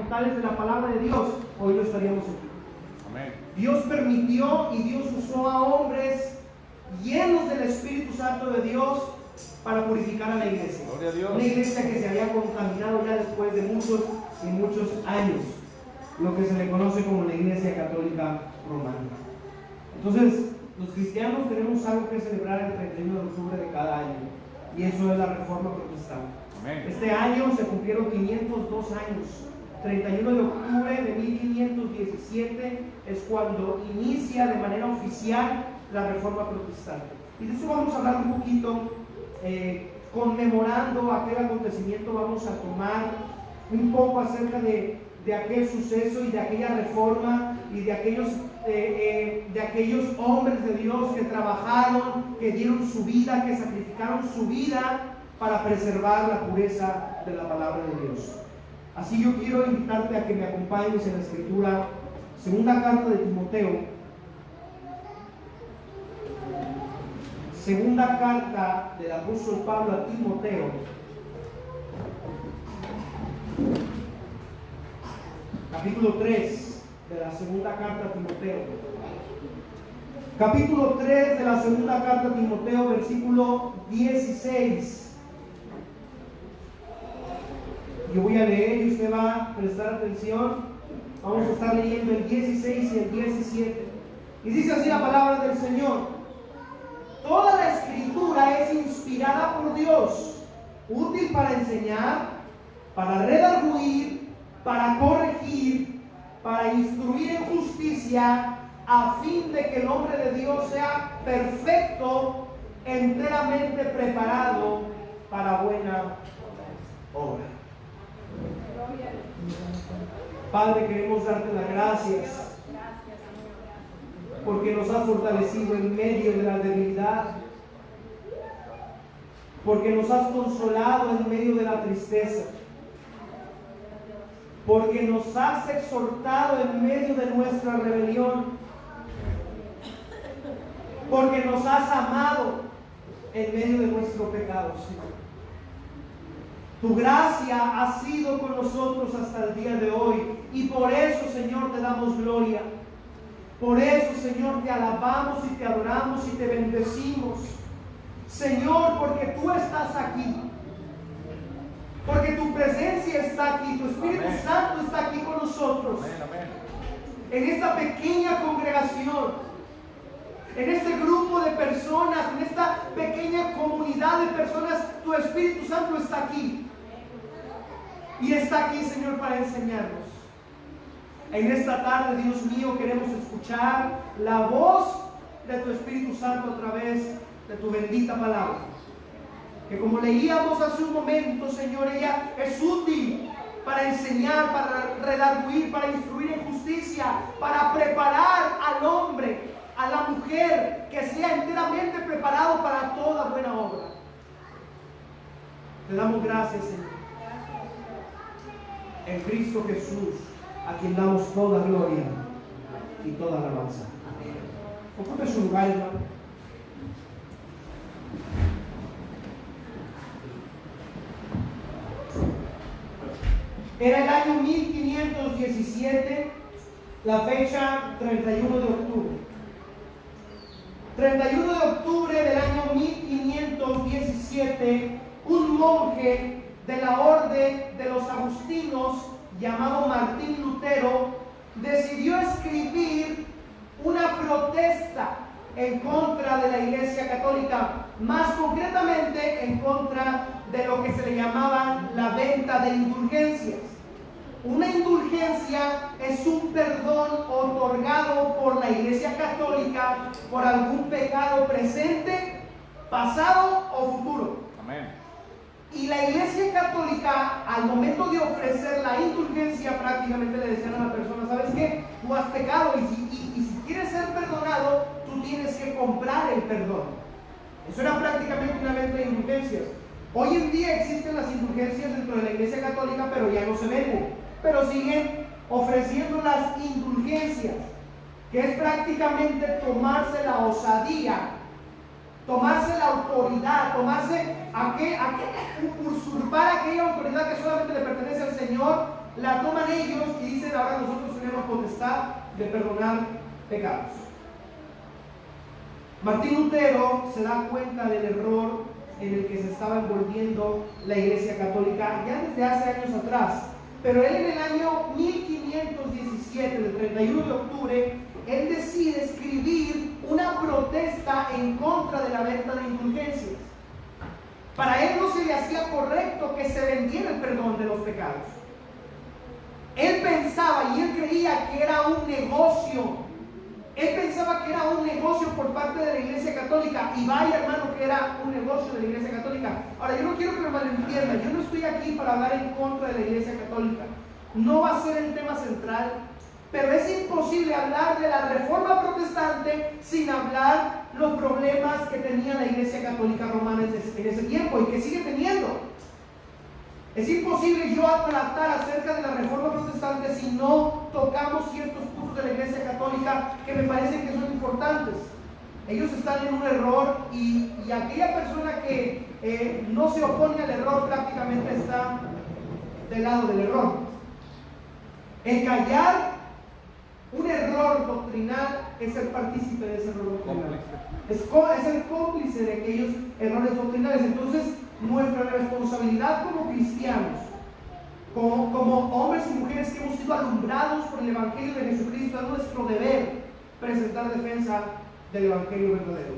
fundamentales de la palabra de Dios, hoy no estaríamos aquí. Amén. Dios permitió y Dios usó a hombres llenos del Espíritu Santo de Dios para purificar a la iglesia. Gloria a Dios. Una iglesia que se había contaminado ya después de muchos y muchos años, lo que se le conoce como la Iglesia Católica Romana. Entonces, los cristianos tenemos algo que celebrar el 31 de octubre de cada año, y eso es la Reforma Protestante. Amén. Este año se cumplieron 502 años. 31 de octubre de 1517 es cuando inicia de manera oficial la Reforma Protestante. Y de eso vamos a hablar un poquito, conmemorando aquel acontecimiento. Vamos a tomar un poco acerca de aquel suceso y de aquella reforma y de aquellos hombres de Dios que trabajaron, que dieron su vida, que sacrificaron su vida para preservar la pureza de la palabra de Dios. Así yo quiero invitarte a que me acompañes en la escritura, segunda carta de Timoteo, segunda carta del apóstol Pablo a Timoteo, capítulo 3 de la segunda carta a Timoteo. Capítulo 3 de la segunda carta a Timoteo, versículo 16. Yo voy a leer y usted va a prestar atención. Vamos a estar leyendo el 16 y el 17. Y dice así la palabra del Señor: toda la escritura es inspirada por Dios, útil para enseñar, para redarguir, para corregir, para instruir en justicia, a fin de que el hombre de Dios sea perfecto, enteramente preparado para buena obra. Padre, queremos darte las gracias porque nos has fortalecido en medio de la debilidad, porque nos has consolado en medio de la tristeza, porque nos has exhortado en medio de nuestra rebelión, porque nos has amado en medio de nuestro pecado, Señor. Tu gracia ha sido con nosotros hasta el día de hoy, y por eso, Señor, te damos gloria. Por eso, Señor, te alabamos y te adoramos y te bendecimos, Señor, porque tú estás aquí, porque tu presencia está aquí, tu Espíritu Amén. Santo está aquí con nosotros. Amén, amén. En esta pequeña congregación, en este grupo de personas, en esta pequeña comunidad de personas, tu Espíritu Santo está aquí. Y está aquí, Señor, para enseñarnos. En esta tarde, Dios mío, queremos escuchar la voz de tu Espíritu Santo a través de tu bendita palabra. Que como leíamos hace un momento, Señor, ella es útil para enseñar, para redarguir, para instruir en justicia, para preparar al hombre, a la mujer, que sea enteramente preparado para toda buena obra. Te damos gracias, Señor. En Cristo Jesús, a quien damos toda gloria y toda alabanza. Amén. Ocupe su lugar, hermano. Era el año 1517, la fecha 31 de octubre. 31 de octubre del año 1517, un monje de la orden de los agustinos llamado Martín Lutero decidió escribir una protesta en contra de la Iglesia Católica, más concretamente en contra de lo que se le llamaba la venta de indulgencias. Una indulgencia es un perdón otorgado por la Iglesia Católica por algún pecado presente, pasado o futuro. Amén. Y la Iglesia Católica, al momento de ofrecer la indulgencia, prácticamente le decían a la persona: ¿sabes qué? Tú has pecado y si quieres ser perdonado, tú tienes que comprar el perdón. Eso era prácticamente una venta de indulgencias. Hoy en día existen las indulgencias dentro de la Iglesia Católica, pero ya no se venden. Pero siguen ofreciendo las indulgencias, que es prácticamente tomarse la osadía, tomarse la autoridad, tomarse usurpar aquella autoridad que solamente le pertenece al Señor la toman ellos y dicen, ahora nosotros tenemos potestad de perdonar pecados. Martín Lutero se da cuenta del error en el que se estaba envolviendo la Iglesia Católica ya desde hace años atrás, pero él en el año 1517, del 31 de octubre, él decide escribir una protesta en contra de la venta de indulgencias. Para él no se le hacía correcto que se vendiera el perdón de los pecados. Él pensaba y él creía que era un negocio. Él pensaba que era un negocio por parte de la Iglesia Católica. Y vaya, hermano, que era un negocio de la Iglesia Católica. Ahora, yo no quiero que me malentiendan. Yo no estoy aquí para hablar en contra de la Iglesia Católica. No va a ser el tema central. Pero es imposible hablar de la Reforma Protestante sin hablar los problemas que tenía la Iglesia Católica Romana en ese tiempo y que sigue teniendo. Es imposible yo tratar acerca de la Reforma Protestante si no tocamos ciertos puntos de la Iglesia Católica que me parecen que son importantes. Ellos están en un error y aquella persona que no se opone al error prácticamente está del lado del error. El callar un error doctrinal es ser partícipe de ese error doctrinal. Es el cómplice de aquellos errores doctrinales. Entonces, nuestra responsabilidad como cristianos, como hombres y mujeres que hemos sido alumbrados por el Evangelio de Jesucristo, es nuestro deber presentar defensa del Evangelio verdadero.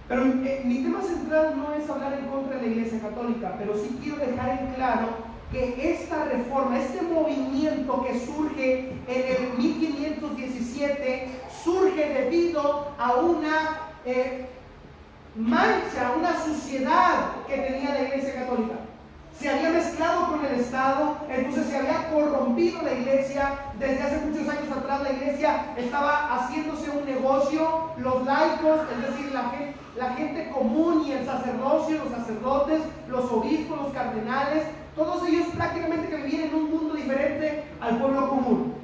Pero mi tema central no es hablar en contra de la Iglesia Católica, pero sí quiero dejar en claro que esta reforma, este movimiento que surge en el 1517, surge debido a una mancha, una suciedad que tenía la Iglesia Católica. Se había mezclado con el Estado, entonces se había corrompido la Iglesia. Desde hace muchos años atrás la Iglesia estaba haciéndose un negocio. Los laicos, es decir, la gente común y el sacerdocio, los sacerdotes, los obispos, los cardenales, todos ellos prácticamente que vivían en un mundo diferente al pueblo común.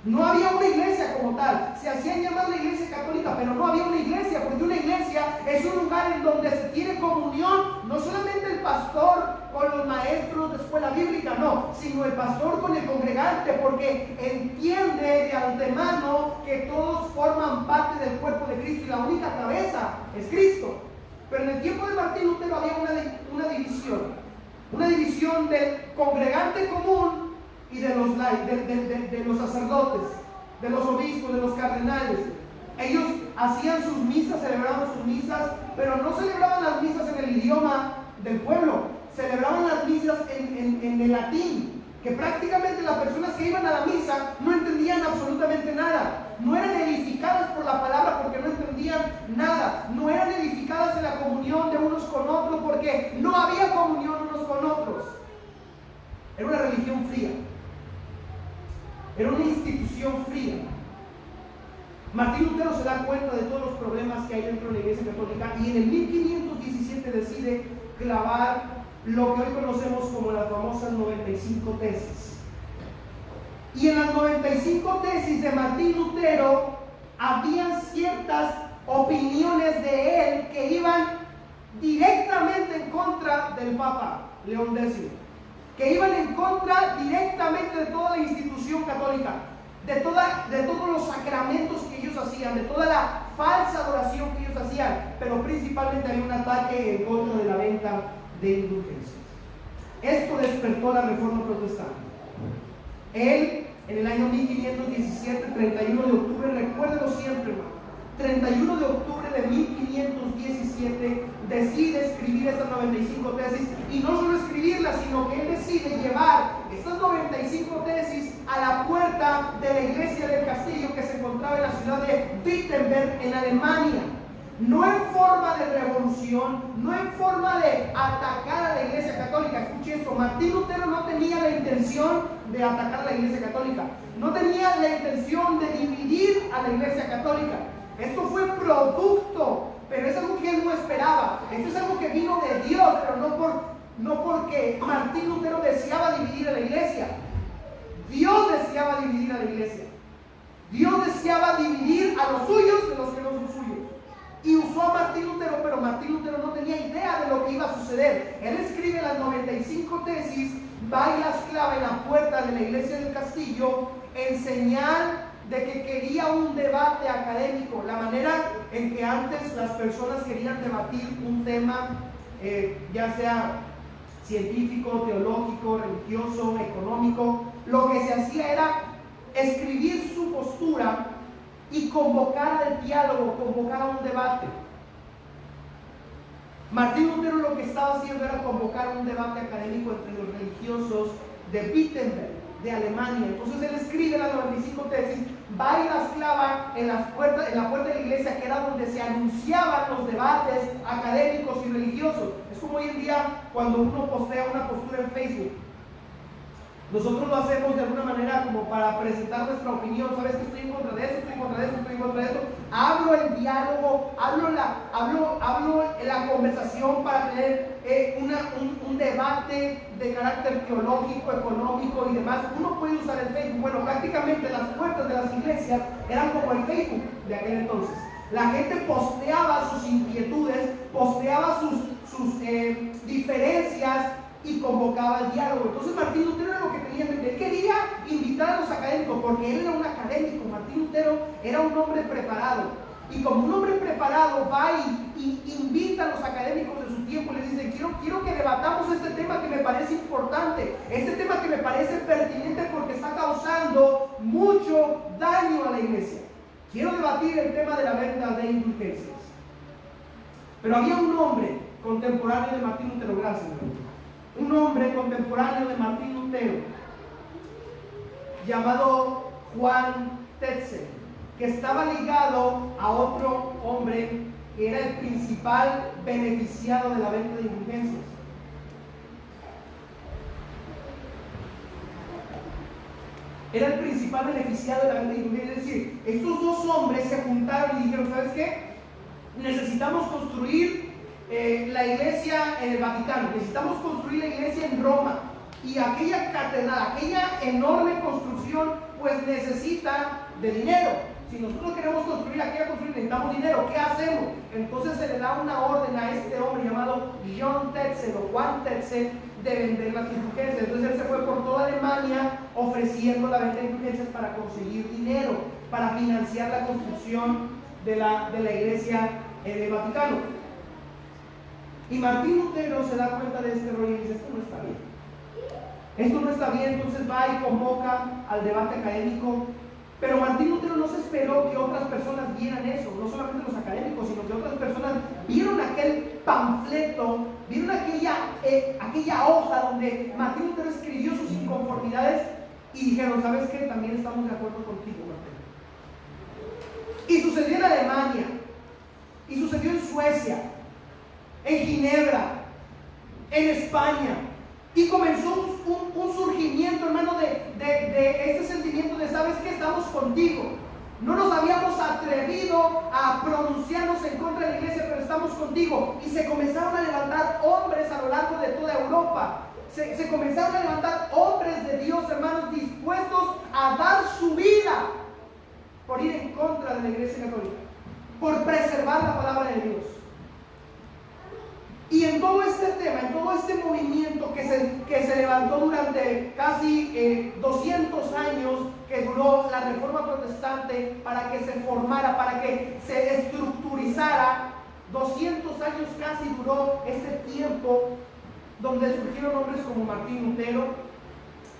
No había una iglesia como tal. Se hacían llamar la Iglesia Católica, pero no había una iglesia, porque una iglesia es un lugar en donde se tiene comunión, no solamente el pastor con los maestros de escuela bíblica, no, sino el pastor con el congregante, porque entiende de antemano que todos forman parte del cuerpo de Cristo y la única cabeza es Cristo. Pero en el tiempo de Martín Lutero había una división del congregante común y de los sacerdotes, de los obispos, de los cardenales. Ellos hacían sus misas, celebraban sus misas, pero no celebraban las misas en el idioma del pueblo, celebraban las misas en el latín, que prácticamente las personas que iban a la misa no entendían absolutamente nada, no eran edificadas por la palabra porque no entendían nada, no eran edificadas en la comunión de unos con otros porque no había comunión unos con otros. Era una religión fría. Era una institución fría. Martín Lutero se da cuenta de todos los problemas que hay dentro de la Iglesia Católica y en el 1517 decide clavar lo que hoy conocemos como las famosas 95 tesis. Y en las 95 tesis de Martín Lutero había ciertas opiniones de él que iban directamente en contra del Papa León X, que iban en contra directamente de toda la institución católica, de todos los sacramentos que ellos hacían, de toda la falsa adoración que ellos hacían, pero principalmente había un ataque en contra de la venta de indulgencias. Esto despertó la Reforma Protestante. Él, en el año 1517, 31 de octubre, recuérdelo siempre, hermano, 31 de octubre de 1517 decide escribir estas 95 tesis, y no solo escribirlas, sino que él decide llevar estas 95 tesis a la puerta de la iglesia del castillo que se encontraba en la ciudad de Wittenberg, en Alemania. No en forma de revolución, no en forma de atacar a la Iglesia Católica. Escuche esto, Martín Lutero no tenía la intención de atacar a la Iglesia Católica, no tenía la intención de dividir a la Iglesia Católica. Esto fue producto, pero es algo que él no esperaba. Esto es algo que vino de Dios, pero no porque Martín Lutero deseaba dividir a la iglesia. Dios deseaba dividir a la iglesia. Dios deseaba dividir a los suyos de los que no son suyos. Y usó a Martín Lutero, pero Martín Lutero no tenía idea de lo que iba a suceder. Él escribe las 95 tesis va y las clava en la puerta de la iglesia del castillo en señal de que quería un debate académico, la manera en que antes las personas querían debatir un tema, ya sea científico, teológico, religioso, económico. Lo que se hacía era escribir su postura y convocar al diálogo, convocar a un debate. Martín Lutero lo que estaba haciendo era convocar un debate académico entre los religiosos de Wittenberg, de Alemania. Entonces él escribe las 95 tesis, va y las clava en la puerta de la iglesia, que era donde se anunciaban los debates académicos y religiosos. Es como hoy en día cuando uno postea una postura en Facebook. Nosotros lo hacemos de alguna manera como para presentar nuestra opinión. ¿Sabes que estoy en contra de eso? Estoy en contra de eso, estoy en contra de eso. Hablo el diálogo, hablo la conversación para tener un debate de carácter teológico, económico y demás. Uno puede usar el Facebook. Bueno, prácticamente las puertas de las iglesias eran como el Facebook de aquel entonces. La gente posteaba sus inquietudes, posteaba sus diferencias y convocaba el diálogo. Entonces Martín Lutero era lo que tenía en mente. Él quería invitar a los académicos porque él era un académico. Martín Lutero era un hombre preparado, y como un hombre preparado va y invita a los académicos de su tiempo y les dice: quiero que debatamos este tema que me parece importante, este tema que me parece pertinente porque está causando mucho daño a la iglesia. Quiero debatir el tema de la venta de indulgencias. Pero había un hombre contemporáneo de Martín Lutero, gracias, un hombre contemporáneo de Martín Lutero llamado Juan Tetzel, que estaba ligado a otro hombre que era el principal beneficiado de la venta de indulgencias. Era el principal beneficiado de la venta de indulgencias. Es decir, estos dos hombres se juntaron y dijeron: ¿sabes qué? Necesitamos construir la iglesia en el Vaticano, necesitamos construir la iglesia en Roma, y aquella catedral, aquella enorme construcción, pues necesita de dinero. Si nosotros queremos construir aquella construcción, necesitamos dinero. ¿Qué hacemos? Entonces se le da una orden a este hombre llamado John Tetzel o Juan Tetzel de vender las indulgencias. Entonces él se fue por toda Alemania ofreciendo la venta de indulgencias para conseguir dinero, para financiar la construcción de la iglesia en el Vaticano. Y Martín Lutero se da cuenta de este rollo y dice: esto no está bien. Esto no está bien. Entonces va y convoca al debate académico. Pero Martín Lutero no se esperó que otras personas vieran eso, no solamente los académicos, sino que otras personas vieron aquel panfleto, vieron aquella hoja donde Martín Lutero escribió sus inconformidades y dijeron: ¿sabes qué? También estamos de acuerdo contigo, Martín. Y sucedió en Alemania, y sucedió en Suecia, en Ginebra, en España, y comenzó un surgimiento, hermano, de este sentimiento de: ¿sabes qué? Estamos contigo. No nos habíamos atrevido a pronunciarnos en contra de la iglesia, pero estamos contigo. Y se comenzaron a levantar hombres a lo largo de toda Europa. Se comenzaron a levantar hombres de Dios, hermanos, dispuestos a dar su vida por ir en contra de la iglesia católica, por preservar la palabra de Dios. Y en todo este tema, en todo este movimiento que se levantó durante casi 200 años, que duró la Reforma Protestante, para que se formara, para que se estructurizara, 200 años casi duró este tiempo, donde surgieron hombres como Martín Lutero,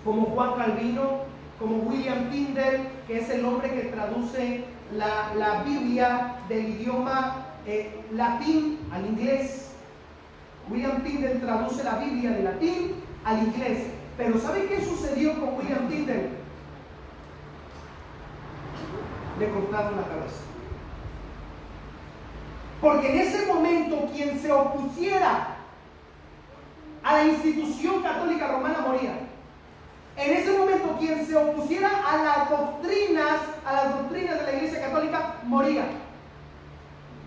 como Juan Calvino, como William Tyndale, que es el hombre que traduce la Biblia del idioma latín al inglés. William Tyndale traduce la Biblia del latín al inglés. Pero ¿sabe qué sucedió con William Tyndale? Le cortaron la cabeza. Porque en ese momento quien se opusiera a la institución católica romana moría. En ese momento quien se opusiera a las doctrinas de la iglesia católica moría.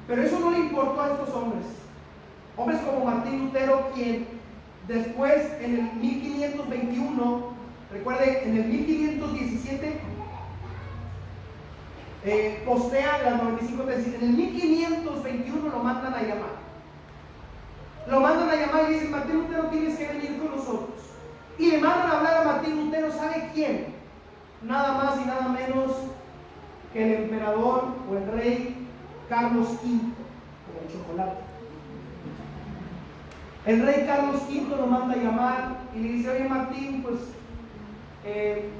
Pero eso no le importó a estos hombres. Hombres como Martín Lutero, quien después en el 1521, recuerde, en el 1517 postea las 95 tesis. En el 1521 lo mandan a llamar. Lo mandan a llamar y dicen: Martín Lutero, tienes que venir con nosotros. Y le mandan a hablar a Martín Lutero, ¿sabe quién? Nada más y nada menos que el emperador o el rey Carlos V, como el chocolate. El rey Carlos V lo manda a llamar y le dice: oye Martín, pues te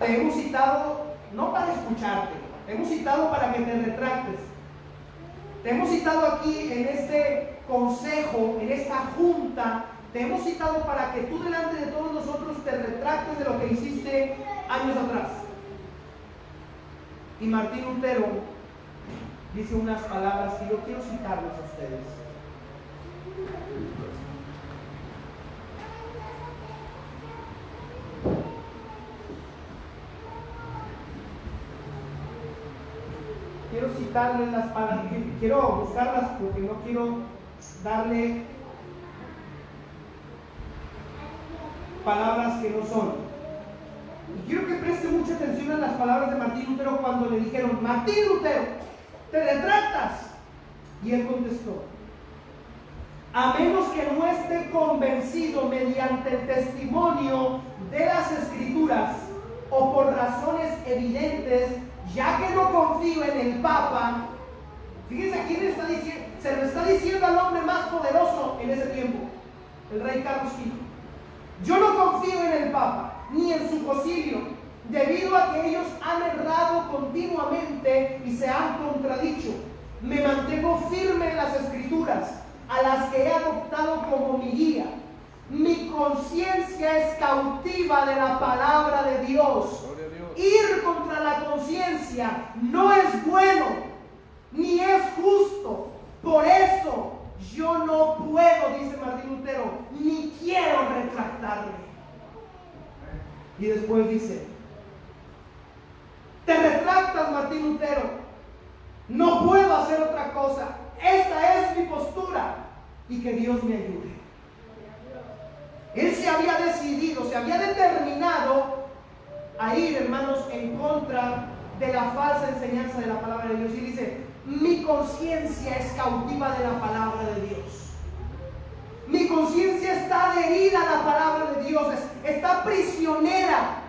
hemos citado no para escucharte, te hemos citado para que te retractes. Te hemos citado aquí en este consejo, en esta junta, te hemos citado para que tú delante de todos nosotros te retractes de lo que hiciste años atrás. Y Martín Lutero dice unas palabras que yo quiero citarlas a ustedes. Quiero citarles las palabras, quiero buscarlas porque no quiero darle palabras que no son. Y quiero que preste mucha atención a las palabras de Martín Lutero cuando le dijeron: Martín Lutero, ¿te retractas? Y él contestó: a menos que no esté convencido mediante el testimonio de las Escrituras o por razones evidentes, ya que no confío en el Papa. Fíjense a quién está diciendo, se lo está diciendo al hombre más poderoso en ese tiempo, el rey Carlos V. Yo no confío en el Papa ni en su concilio, debido a que ellos han errado continuamente y se han contradicho. Me mantengo firme en las Escrituras, a las que he adoptado como mi guía. Mi conciencia es cautiva de la palabra de Dios. Ir contra la conciencia no es bueno, ni es justo. Por eso yo no puedo, dice Martín Lutero, ni quiero retractarme. Y después dice: te retractas, Martín Lutero, no puedo hacer otra cosa. Esta es mi postura, y que Dios me ayude. Él se había decidido, se había determinado a ir, hermanos, en contra de la falsa enseñanza de la palabra de Dios. Y dice: mi conciencia es cautiva de la palabra de Dios. Mi conciencia está adherida a la palabra de Dios, está prisionera.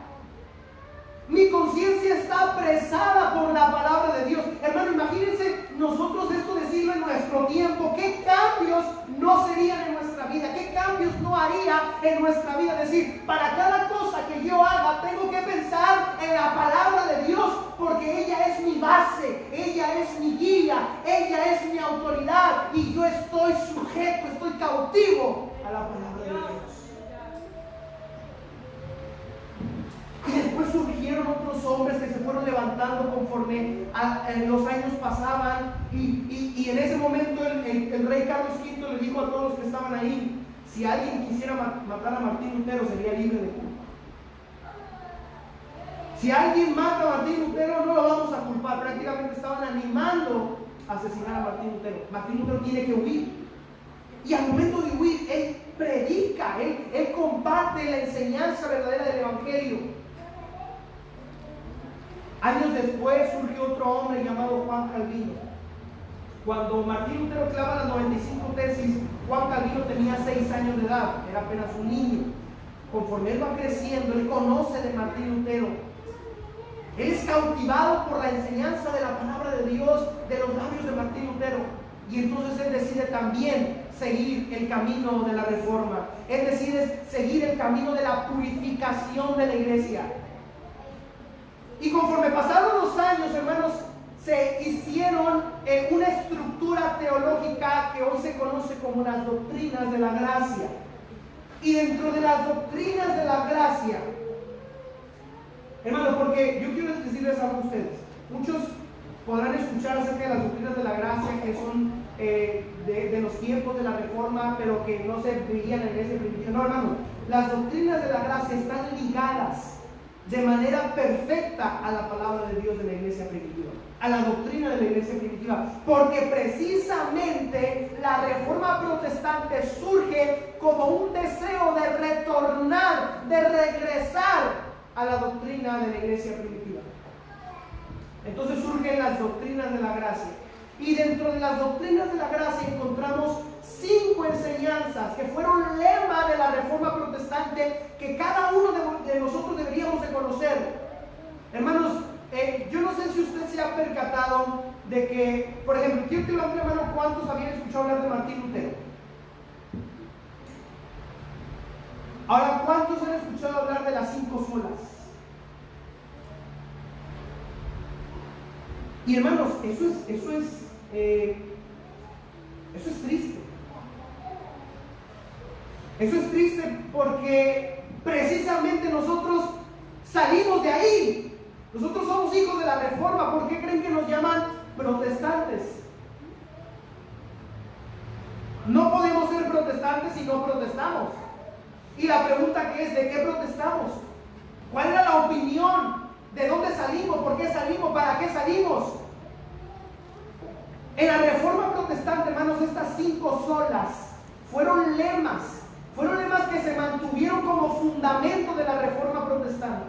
Mi conciencia está apresada por la palabra de Dios. Hermano, imagínense nosotros esto decirlo en nuestro tiempo. ¿Qué cambios no serían en nuestra vida? ¿Qué cambios no haría en nuestra vida? Es decir, para cada cosa que yo haga tengo que pensar en la palabra de Dios, porque ella es mi base, ella es mi guía, ella es mi autoridad, y yo estoy sujeto, estoy cautivo a la palabra de Dios. Y después surgieron otros hombres que se fueron levantando conforme los años pasaban, y en ese momento el rey Carlos V le dijo a todos los que estaban ahí: si alguien quisiera matar a Martín Lutero, sería libre de culpa. Si alguien mata a Martín Lutero, no lo vamos a culpar. Prácticamente estaban animando a asesinar a Martín Lutero. Martín Lutero tiene que huir, y al momento de huir, él predica, él comparte la enseñanza verdadera del Evangelio. Años después surgió otro hombre llamado Juan Calvino. Cuando Martín Lutero clava las 95 tesis, Juan Calvino tenía 6 años de edad, era apenas un niño. Conforme él va creciendo, él conoce de Martín Lutero. Él es cautivado por la enseñanza de la palabra de Dios, de los labios de Martín Lutero. Y entonces él decide también seguir el camino de la reforma. Él decide seguir el camino de la purificación de la iglesia. Y conforme pasaron los años, hermanos, se hicieron una estructura teológica que hoy se conoce como las doctrinas de la gracia. Y dentro de las doctrinas de la gracia, hermanos, porque yo quiero decirles algo a ustedes. Muchos podrán escuchar acerca de las doctrinas de la gracia, que son de los tiempos de la reforma, pero que no se veían en la iglesia primitiva. No, hermanos, las doctrinas de la gracia están ligadas de manera perfecta a la palabra de Dios de la iglesia primitiva, a la doctrina de la iglesia primitiva, porque precisamente la reforma protestante surge como un deseo de retornar, de regresar a la doctrina de la iglesia primitiva. Entonces surgen las doctrinas de la gracia, y dentro de las doctrinas de la gracia encontramos 5 enseñanzas que fueron lema de la Reforma Protestante que cada uno de nosotros deberíamos de conocer. Hermanos, yo no sé si usted se ha percatado de que, por ejemplo, quiero que levanten la mano cuántos habían escuchado hablar de Martín Lutero. Ahora, ¿cuántos han escuchado hablar de las 5 solas? Y hermanos, eso es triste. Eso es triste porque precisamente nosotros salimos de ahí. Nosotros somos hijos de la Reforma. ¿Por qué creen que nos llaman protestantes? No podemos ser protestantes si no protestamos. Y la pregunta que es, ¿de qué protestamos? ¿Cuál era la opinión? ¿De dónde salimos? ¿Por qué salimos? ¿Para qué salimos? En la Reforma Protestante, hermanos, estas 5 solas fueron lemas que se mantuvieron como fundamento de la Reforma Protestante.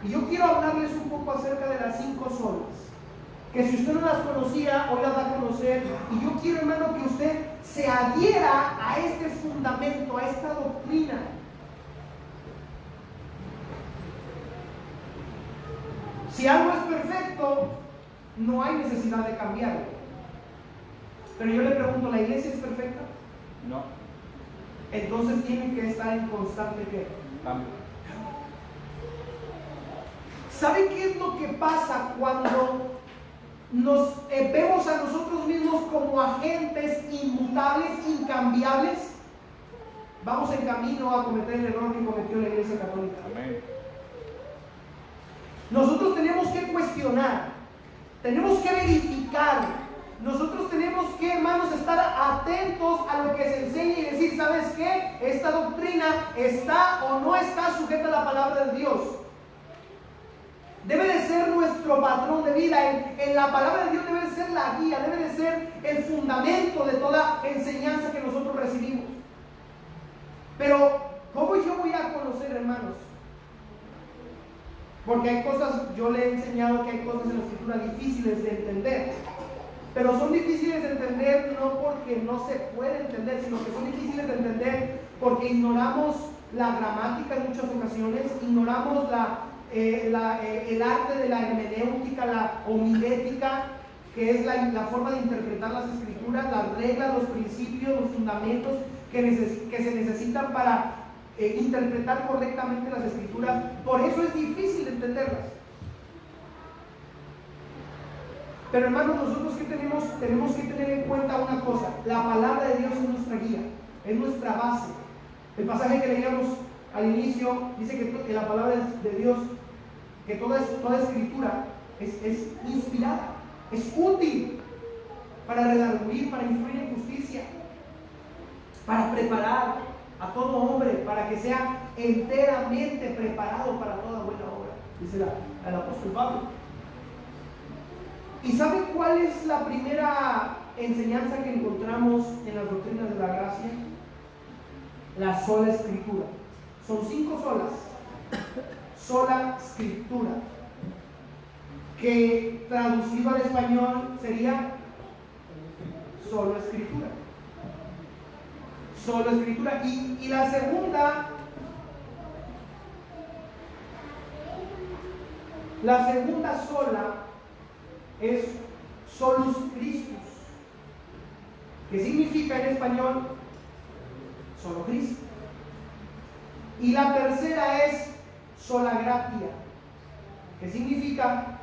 Y yo quiero hablarles un poco acerca de las 5 solas, que si usted no las conocía, hoy las va a conocer. Y yo quiero, hermano, que usted se adhiera a este fundamento, a esta doctrina. Si algo es perfecto, no hay necesidad de cambiarlo. Pero yo le pregunto, ¿la iglesia es perfecta? No. Entonces tienen que estar en constante cambio. ¿Sabe qué es lo que pasa cuando nos vemos a nosotros mismos como agentes inmutables, incambiables? Vamos en camino a cometer el error que cometió la Iglesia Católica. Amén. Nosotros tenemos que cuestionar, tenemos que verificar. Nosotros tenemos que, hermanos, estar atentos a lo que se enseña y decir, ¿sabes qué? Esta doctrina está o no está sujeta a la palabra de Dios. Debe de ser nuestro patrón de vida. En la palabra de Dios debe de ser la guía, debe de ser el fundamento de toda enseñanza que nosotros recibimos. Pero, ¿cómo yo voy a conocer, hermanos? Porque hay cosas, yo le he enseñado que hay cosas en la Escritura difíciles de entender. Pero son difíciles de entender no porque no se puede entender, sino que son difíciles de entender porque ignoramos la gramática en muchas ocasiones, ignoramos el arte de la hermenéutica, la homilética, que es la forma de interpretar las Escrituras, las reglas, los principios, los fundamentos que se necesitan para interpretar correctamente las Escrituras. Por eso es difícil entenderlas. Pero hermanos, nosotros ¿qué tenemos? Tenemos que tener en cuenta una cosa: la palabra de Dios es nuestra guía, es nuestra base. El pasaje que leíamos al inicio dice que la palabra de Dios, que toda escritura es inspirada, es útil para redarguir, para instruir en justicia, para preparar a todo hombre, para que sea enteramente preparado para toda buena obra, dice el apóstol Pablo. ¿Y sabe cuál es la primera enseñanza que encontramos en las doctrinas de la gracia? La sola escritura. Son 5 solas. Sola escritura, que traducido al español sería solo escritura. Solo escritura. Y la segunda sola es solus Christus, que significa en español solo Cristo. Y la tercera es sola gratia, que significa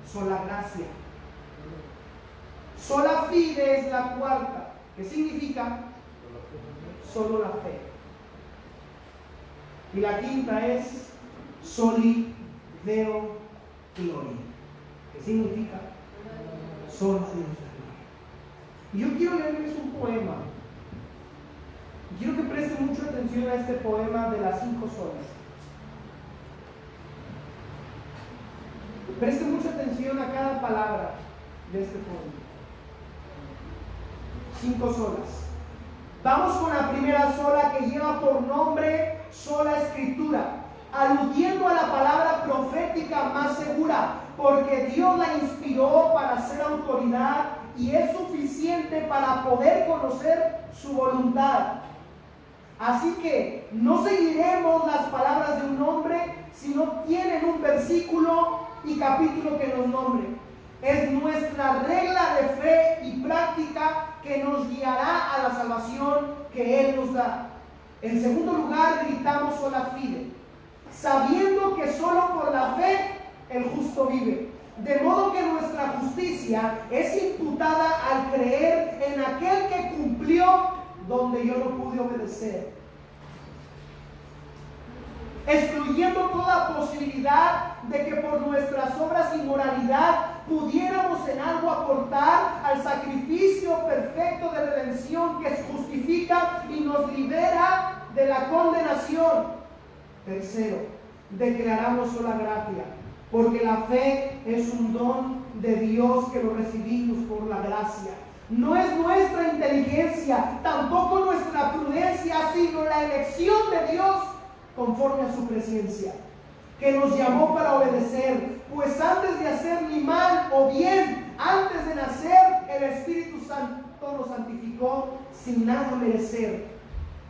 sola gracia. Sola fide es la cuarta, que significa solo la fe. Y la quinta es soli deo gloria, que significa solo Dios la gloria. Y yo quiero leerles un poema. Quiero que presten mucha atención a este poema de las 5 solas. Presten mucha atención a cada palabra de este poema. 5 solas. Vamos con la primera sola, que lleva por nombre sola escritura, aludiendo a la palabra profética más segura, porque Dios la inspiró para ser autoridad y es suficiente para poder conocer su voluntad. Así que no seguiremos las palabras de un hombre si no tienen un versículo y capítulo que nos nombre. Es nuestra regla de fe y práctica que nos guiará a la salvación que Él nos da. En segundo lugar, gritamos sola fide, sabiendo que solo por la fe el justo vive. De modo que nuestra justicia es imputada al creer en aquel que cumplió donde yo no pude obedecer, excluyendo toda posibilidad de que por nuestras obras y moralidad pudiéramos en algo aportar al sacrificio perfecto de redención que justifica y nos libera de la condenación. Tercero, declaramos sola gracia, porque la fe es un don de Dios que lo recibimos por la gracia. No es nuestra inteligencia, tampoco nuestra prudencia, sino la elección de Dios conforme a su presencia, que nos llamó para obedecer. Pues antes de hacer ni mal o bien, antes de nacer, el Espíritu Santo nos santificó sin nada merecer,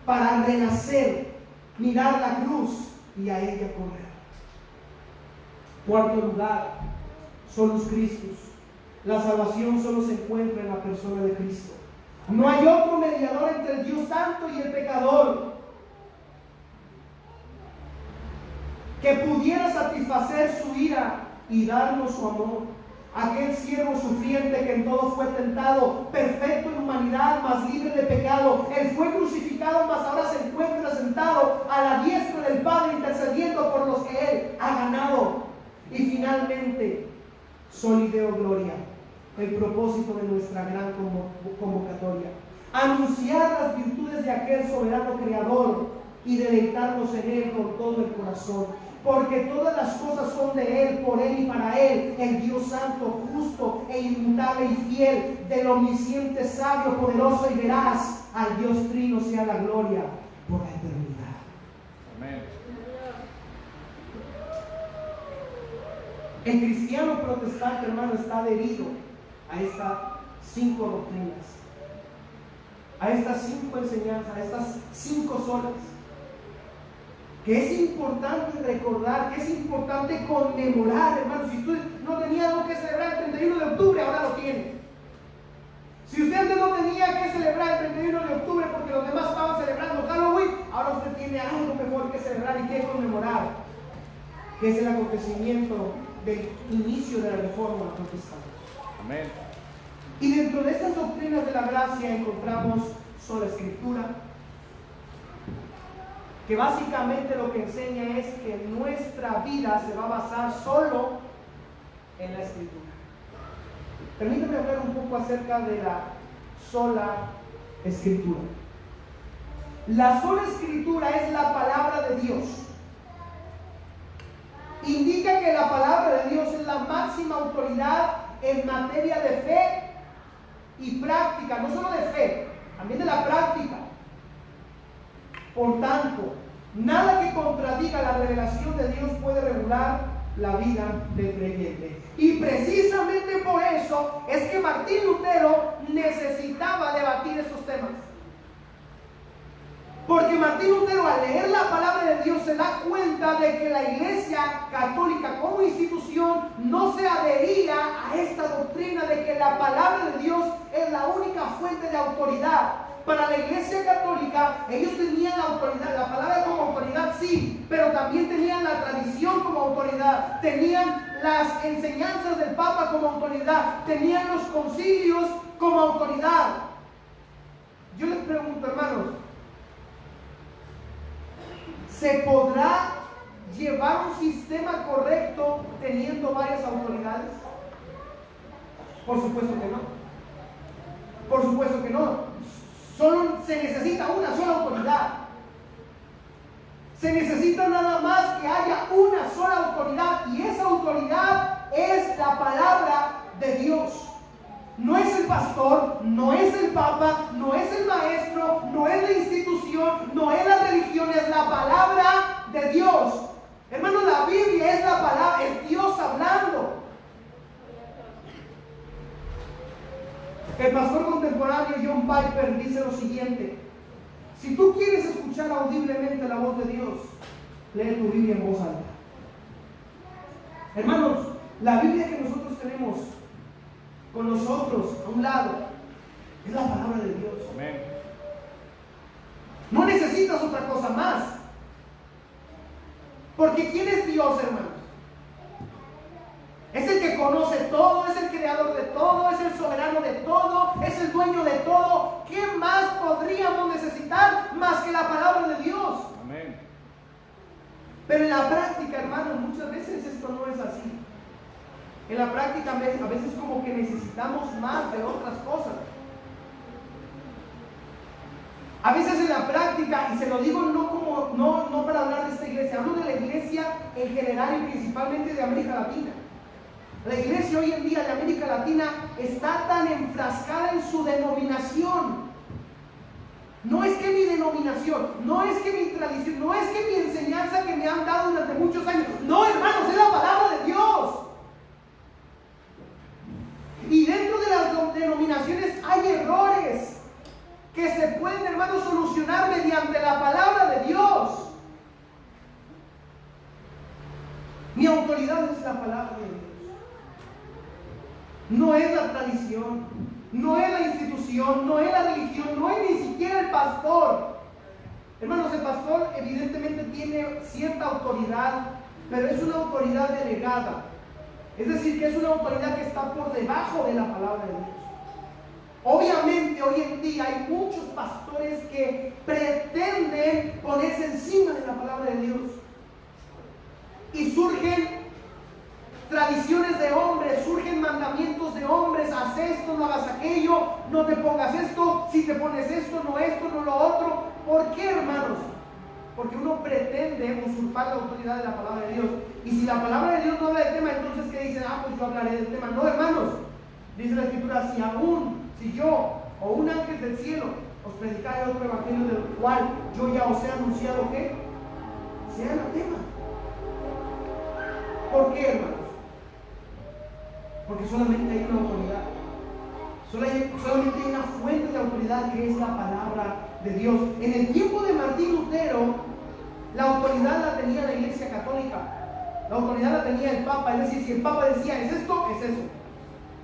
para renacer, mirar la cruz y a ella correr. Cuarto lugar, solus Christus. La salvación solo se encuentra en la persona de Cristo. No hay otro mediador entre el Dios Santo y el pecador que pudiera satisfacer su ira y darnos su amor. Aquel siervo sufriente que en todo fue tentado, perfecto en humanidad, mas libre de pecado. Él fue crucificado, mas ahora se encuentra sentado a la diestra del Padre, intercediendo por los que Él ha ganado. Y finalmente, soli Deo gloria, el propósito de nuestra gran convocatoria. Anunciar las virtudes de aquel soberano creador y deleitarnos en Él con todo el corazón. Porque todas las cosas son de Él, por Él y para Él, el Dios santo, justo e inmutable y fiel, del omnisciente, sabio, poderoso y veraz. Al Dios trino sea la gloria por la eternidad. Amén. El cristiano protestante, hermano, está adherido a estas 5 doctrinas, a estas 5 enseñanzas, a estas 5 solas, que es importante recordar, que es importante conmemorar, hermano. Si usted no tenía algo que celebrar el 31 de octubre, ahora lo tiene. Si usted antes no tenía que celebrar el 31 de octubre porque los demás estaban celebrando Halloween, ahora usted tiene algo mejor que celebrar y que conmemorar, que es el acontecimiento del inicio de la reforma protestante. Amén. Y dentro de estas doctrinas de la gracia encontramos sola escritura, que básicamente lo que enseña es que nuestra vida se va a basar solo en la escritura. Permítame hablar un poco acerca de la sola escritura. La sola escritura es la palabra de Dios. Indica que la palabra de Dios es la máxima autoridad en materia de fe y práctica, no solo de fe, también de la práctica. Por tanto, nada que contradiga la revelación de Dios puede regular la vida del creyente. Y precisamente por eso es que Martín Lutero necesitaba debatir estos temas. Porque Martín Lutero, al leer la palabra de Dios, se da cuenta de que la Iglesia Católica como institución no se adhería a esta doctrina de que la palabra de Dios es la única fuente de autoridad. Para la Iglesia Católica, ellos tenían la autoridad, la palabra como autoridad sí, pero también tenían la tradición como autoridad, tenían las enseñanzas del Papa como autoridad, tenían los concilios como autoridad. Yo les pregunto, hermanos, ¿se podrá llevar un sistema correcto teniendo varias autoridades? Por supuesto que no. Por supuesto que no. Solo se necesita una sola autoridad. Se necesita nada más que haya una sola autoridad, y esa autoridad es la palabra de Dios. No es el pastor, no es el papa, no es el maestro, no es la institución, no es la religión, es la palabra de Dios. Hermanos, la Biblia es la palabra, es Dios hablando. El pastor contemporáneo John Piper dice lo siguiente: si tú quieres escuchar audiblemente la voz de Dios, lee tu Biblia en voz alta. Hermanos, la Biblia que nosotros tenemos con nosotros a un lado es la palabra de Dios. Amén. No necesitas otra cosa más. Porque ¿quién es Dios, hermanos? Es el que conoce todo, es el creador de todo, es el soberano de todo, es el dueño de todo. ¿Qué más podríamos necesitar más que la palabra de Dios? Amén. Pero en la práctica, hermanos, muchas veces esto no es así. En la práctica a veces como que necesitamos más de otras cosas. A veces en la práctica, y se lo digo no para hablar de esta iglesia, hablo de la iglesia en general y principalmente de América Latina. La iglesia hoy en día de América Latina está tan enfrascada en su denominación. No es que mi denominación, no es que mi tradición, no es que mi enseñanza que me han dado durante muchos años. No, hermanos, es la palabra de Dios. Y dentro de las denominaciones hay errores que se pueden, hermanos, solucionar mediante la palabra de Dios. Mi autoridad es la palabra de Dios. No es la tradición, no es la institución, no es la religión, no es ni siquiera el pastor. Hermanos, el pastor evidentemente tiene cierta autoridad, pero es una autoridad delegada. Es decir, que es una autoridad que está por debajo de la palabra de Dios. Obviamente hoy en día hay muchos pastores que pretenden ponerse encima de la palabra de Dios. Y surgen tradiciones de hombres, surgen mandamientos de hombres: haz esto, no hagas aquello, no te pongas esto, si te pones esto, no lo otro. ¿Por qué, hermanos? Porque uno pretende usurpar la autoridad de la palabra de Dios. Y si la palabra de Dios no habla del tema, entonces ¿qué dicen? Pues yo hablaré del tema. No, hermanos, dice la Escritura: si yo o un ángel del cielo os predicare otro evangelio del cual yo ya os he anunciado, ¿qué? Sea anatema. ¿Por qué, hermanos? Porque solamente hay una autoridad. Solamente hay una fuente de autoridad, que es la palabra de Dios. En el tiempo de Martín Lutero, la autoridad la tenía la Iglesia Católica. La autoridad la tenía el Papa. Es decir, si el Papa decía es esto, es eso.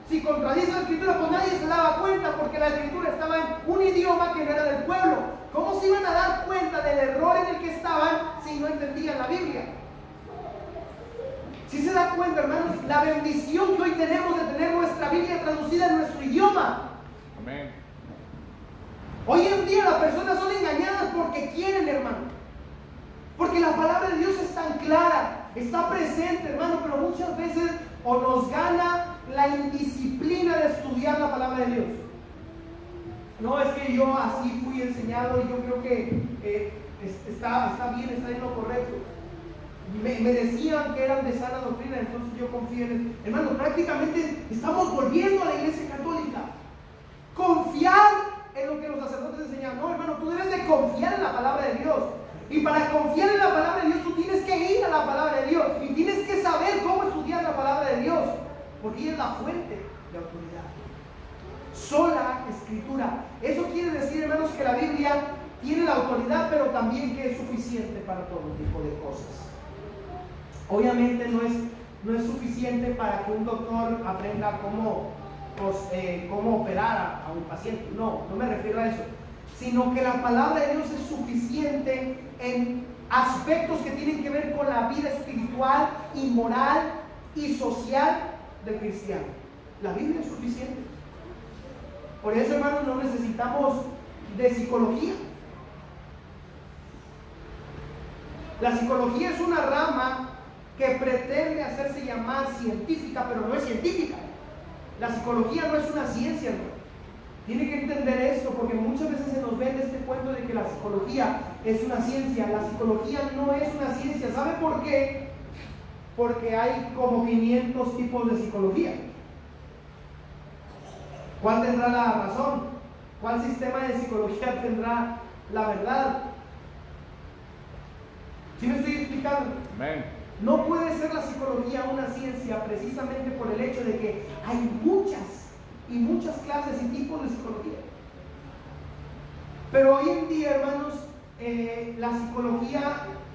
Si contradice la Escritura, pues nadie se daba cuenta, porque la Escritura estaba en un idioma que no era del pueblo. ¿Cómo se iban a dar cuenta del error en el que estaban si no entendían la Biblia? Si se da cuenta, hermanos, la bendición que hoy tenemos de tener nuestra Biblia traducida en nuestro idioma. Amén. Hoy en día las personas son engañadas porque quieren, hermano. Porque la palabra de Dios es tan clara, está presente, hermano, pero muchas veces o nos gana la indisciplina de estudiar la palabra de Dios. No, es que yo así fui enseñado y yo creo que está bien, está en lo correcto. Me decían que eran de sana doctrina, entonces yo confío en él. Hermano, prácticamente estamos volviendo a la Iglesia Católica. Confiar en lo que los sacerdotes enseñan. No, hermano, tú debes de confiar en la palabra de Dios. Y para confiar en la palabra de Dios, tú tienes que ir a la palabra de Dios. Y tienes que saber cómo estudiar la palabra de Dios. Porque ella es la fuente de autoridad. Sola Escritura. Eso quiere decir, hermanos, que la Biblia tiene la autoridad, pero también que es suficiente para todo tipo de cosas. Obviamente no es suficiente para que un doctor aprenda cómo operar a un paciente. No me refiero a eso. Sino que la palabra de Dios es suficiente en aspectos que tienen que ver con la vida espiritual y moral y social del cristiano. La Biblia es suficiente. Por eso, hermanos, no necesitamos de psicología. La psicología es una rama que pretende hacerse llamar científica, pero no es científica. La psicología no es una ciencia, hermano. Tiene que entender esto, porque muchas veces se nos vende este cuento de que la psicología es una ciencia. La psicología no es una ciencia. ¿Sabe por qué? Porque hay como 500 tipos de psicología. ¿Cuál tendrá la razón? ¿Cuál sistema de psicología tendrá la verdad? ¿Sí me estoy explicando? Amén. No puede ser la psicología una ciencia precisamente por el hecho de que hay muchas y muchas clases y tipos de psicología. Pero hoy en día, hermanos, la psicología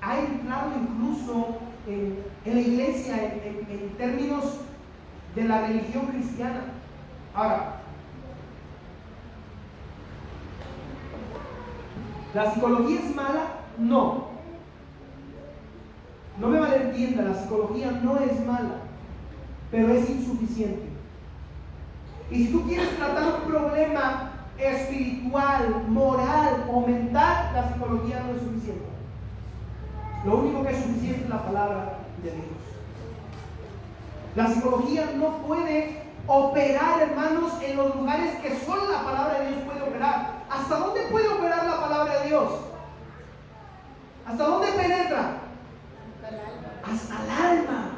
ha entrado incluso en la iglesia en términos de la religión cristiana. Ahora, ¿la psicología es mala? No. No me malentienda, la psicología no es mala, pero es insuficiente. Y si tú quieres tratar un problema espiritual, moral o mental, la psicología no es suficiente. Lo único que es suficiente es la palabra de Dios. La psicología no puede operar, hermanos, en los lugares que solo la palabra de Dios puede operar. ¿Hasta dónde puede operar la palabra de Dios? ¿Hasta dónde penetra? Hasta el alma.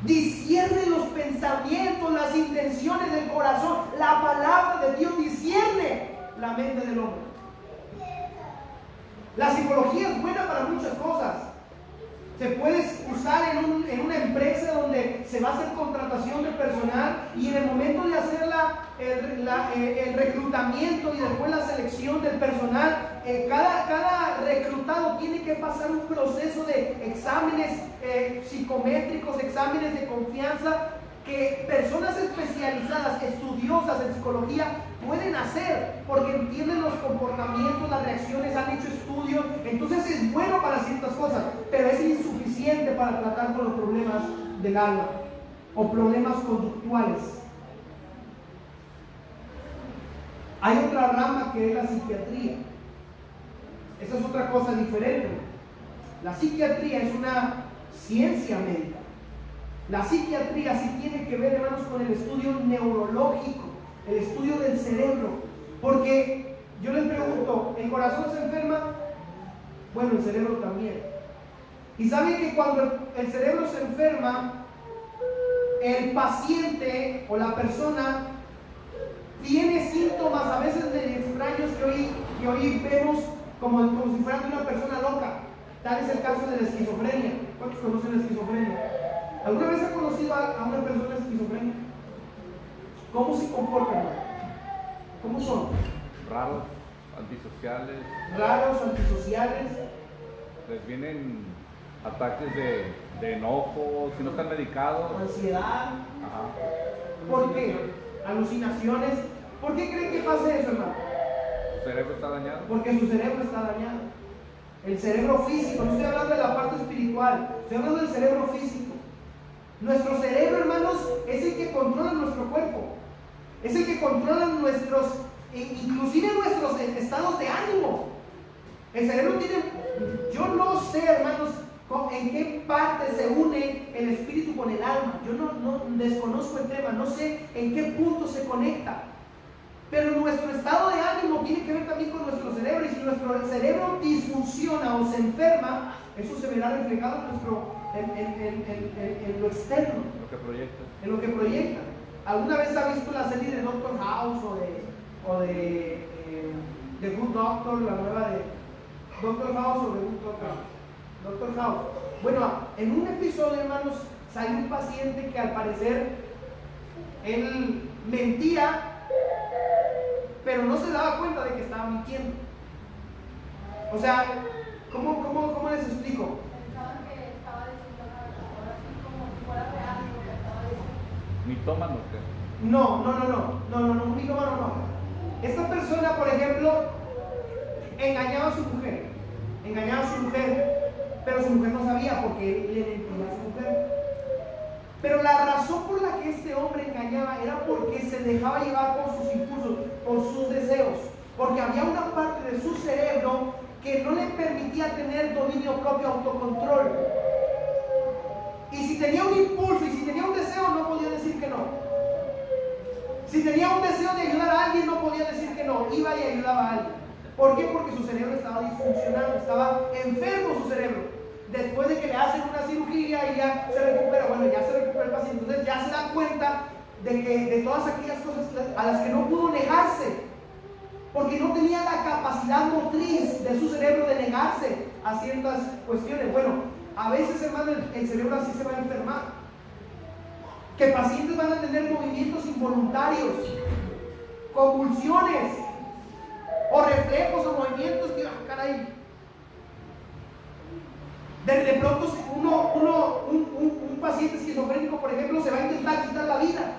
Discierne los pensamientos, las intenciones del corazón. La palabra de Dios discierne la mente del hombre. La psicología es buena para muchas cosas. Se puede usar en una empresa donde se va a hacer contratación de personal y en el momento de hacer el reclutamiento y después la selección del personal, cada reclutado tiene que pasar un proceso de exámenes psicométricos, exámenes de confianza que personas especializadas, estudiosas en psicología pueden hacer porque entienden los comportamientos, las reacciones, han hecho estudios. Entonces es bueno para ciertas cosas, pero es insuficiente para tratar con los problemas del alma o problemas conductuales. Hay otra rama que es la psiquiatría. Esa es otra cosa diferente. La psiquiatría es una ciencia médica. La psiquiatría sí tiene que ver, hermanos, con el estudio neurológico, el estudio del cerebro. Porque yo les pregunto, ¿el corazón se enferma? Bueno, el cerebro también. Y saben que cuando el cerebro se enferma, el paciente o la persona tiene síntomas a veces de extraños que hoy vemos como si fueran una persona loca. Tal es el caso de la esquizofrenia. ¿Cuántos conocen la esquizofrenia? ¿Alguna vez ha conocido a una persona esquizofrénica? ¿Cómo se comportan? ¿Cómo son? Raros, antisociales. Raros, antisociales. Les vienen ataques de enojo, si no están medicados. Ansiedad. Ajá. ¿Por qué? Alucinaciones. ¿Por qué creen que pase eso, hermano? ¿Su cerebro está dañado? Porque su cerebro está dañado. El cerebro físico, no estoy hablando de la parte espiritual, estoy hablando del cerebro físico. Nuestro cerebro, hermanos, es el que controla nuestro cuerpo, es el que controla inclusive nuestros estados de ánimo. El cerebro tiene, yo no sé, hermanos, en qué parte se une el espíritu con el alma. Yo no desconozco el tema, no sé en qué punto se conecta. Pero nuestro estado de ánimo tiene que ver también con nuestro cerebro, y si nuestro cerebro disfunciona o se enferma, eso se verá reflejado en lo externo, en lo que proyecta. ¿Alguna vez ha visto la serie de Doctor House o de The Good Doctor, la nueva de Doctor House o The Good Doctor? Doctor House. Bueno, en un episodio, hermanos, salió un paciente que al parecer él mentía, pero no se daba cuenta de que estaba mintiendo. O sea, ¿cómo les explico? Pensaban que estaba diciendo ahora sí como si fuera real lo que estaba diciendo. ¿Mitómano o qué? No, un mitómano no. Esta persona, por ejemplo, engañaba a su mujer, pero su mujer no sabía porque él le mentía a su mujer. Pero la razón por la que este hombre engañaba era porque se dejaba llevar por sus impulsos, por sus deseos, porque había una parte de su cerebro que no le permitía tener dominio propio, autocontrol. Y si tenía un impulso y si tenía un deseo, no podía decir que no. Si tenía un deseo de ayudar a alguien, no podía decir que no, iba y ayudaba a alguien. ¿Por qué? Porque su cerebro estaba disfuncionando, estaba enfermo su cerebro. Después de que le hacen una cirugía y ya se recupera, ya se recupera el paciente, entonces ya se da cuenta de todas aquellas cosas a las que no pudo negarse, porque no tenía la capacidad motriz de su cerebro de negarse a ciertas cuestiones. Bueno, a veces, hermano, el cerebro así se va a enfermar. que pacientes van a tener movimientos involuntarios, convulsiones, o reflejos o movimientos que, caray, de pronto un paciente esquizofrénico, por ejemplo, se va a intentar quitar la vida.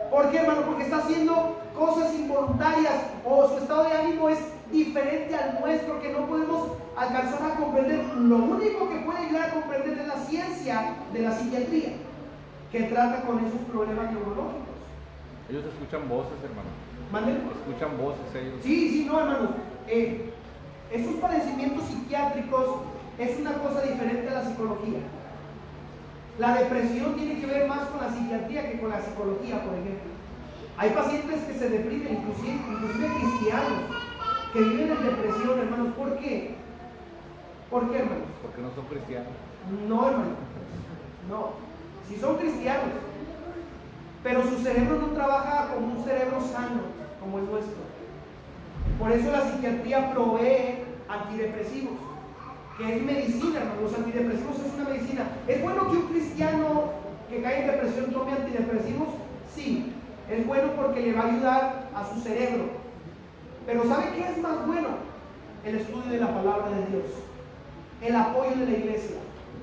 ¿Por qué, hermano? Porque está haciendo cosas involuntarias, o su estado de ánimo es diferente al nuestro, que no podemos alcanzar a comprender. Lo único que puede ayudar a comprender es la ciencia de la psiquiatría, que trata con esos problemas neurológicos. Ellos escuchan voces, hermano. ¿Mande? Escuchan voces ellos. Sí, no, hermanos. Esos padecimientos psiquiátricos es una cosa diferente a la psicología. La depresión tiene que ver más con la psiquiatría que con la psicología, por ejemplo. Hay pacientes que se deprimen, inclusive cristianos, que viven en depresión, hermanos. ¿Por qué? ¿Por qué, hermanos? Porque no son cristianos. No, hermano. No. Si son cristianos, pero su cerebro no trabaja como un cerebro sano, como el nuestro. Por eso la psiquiatría provee antidepresivos, que es medicina, hermano. Los antidepresivos es una medicina. ¿Es bueno que un cristiano que cae en depresión tome antidepresivos? Sí, es bueno porque le va a ayudar a su cerebro. Pero ¿sabe qué es más bueno? El estudio de la palabra de Dios, el apoyo de la iglesia,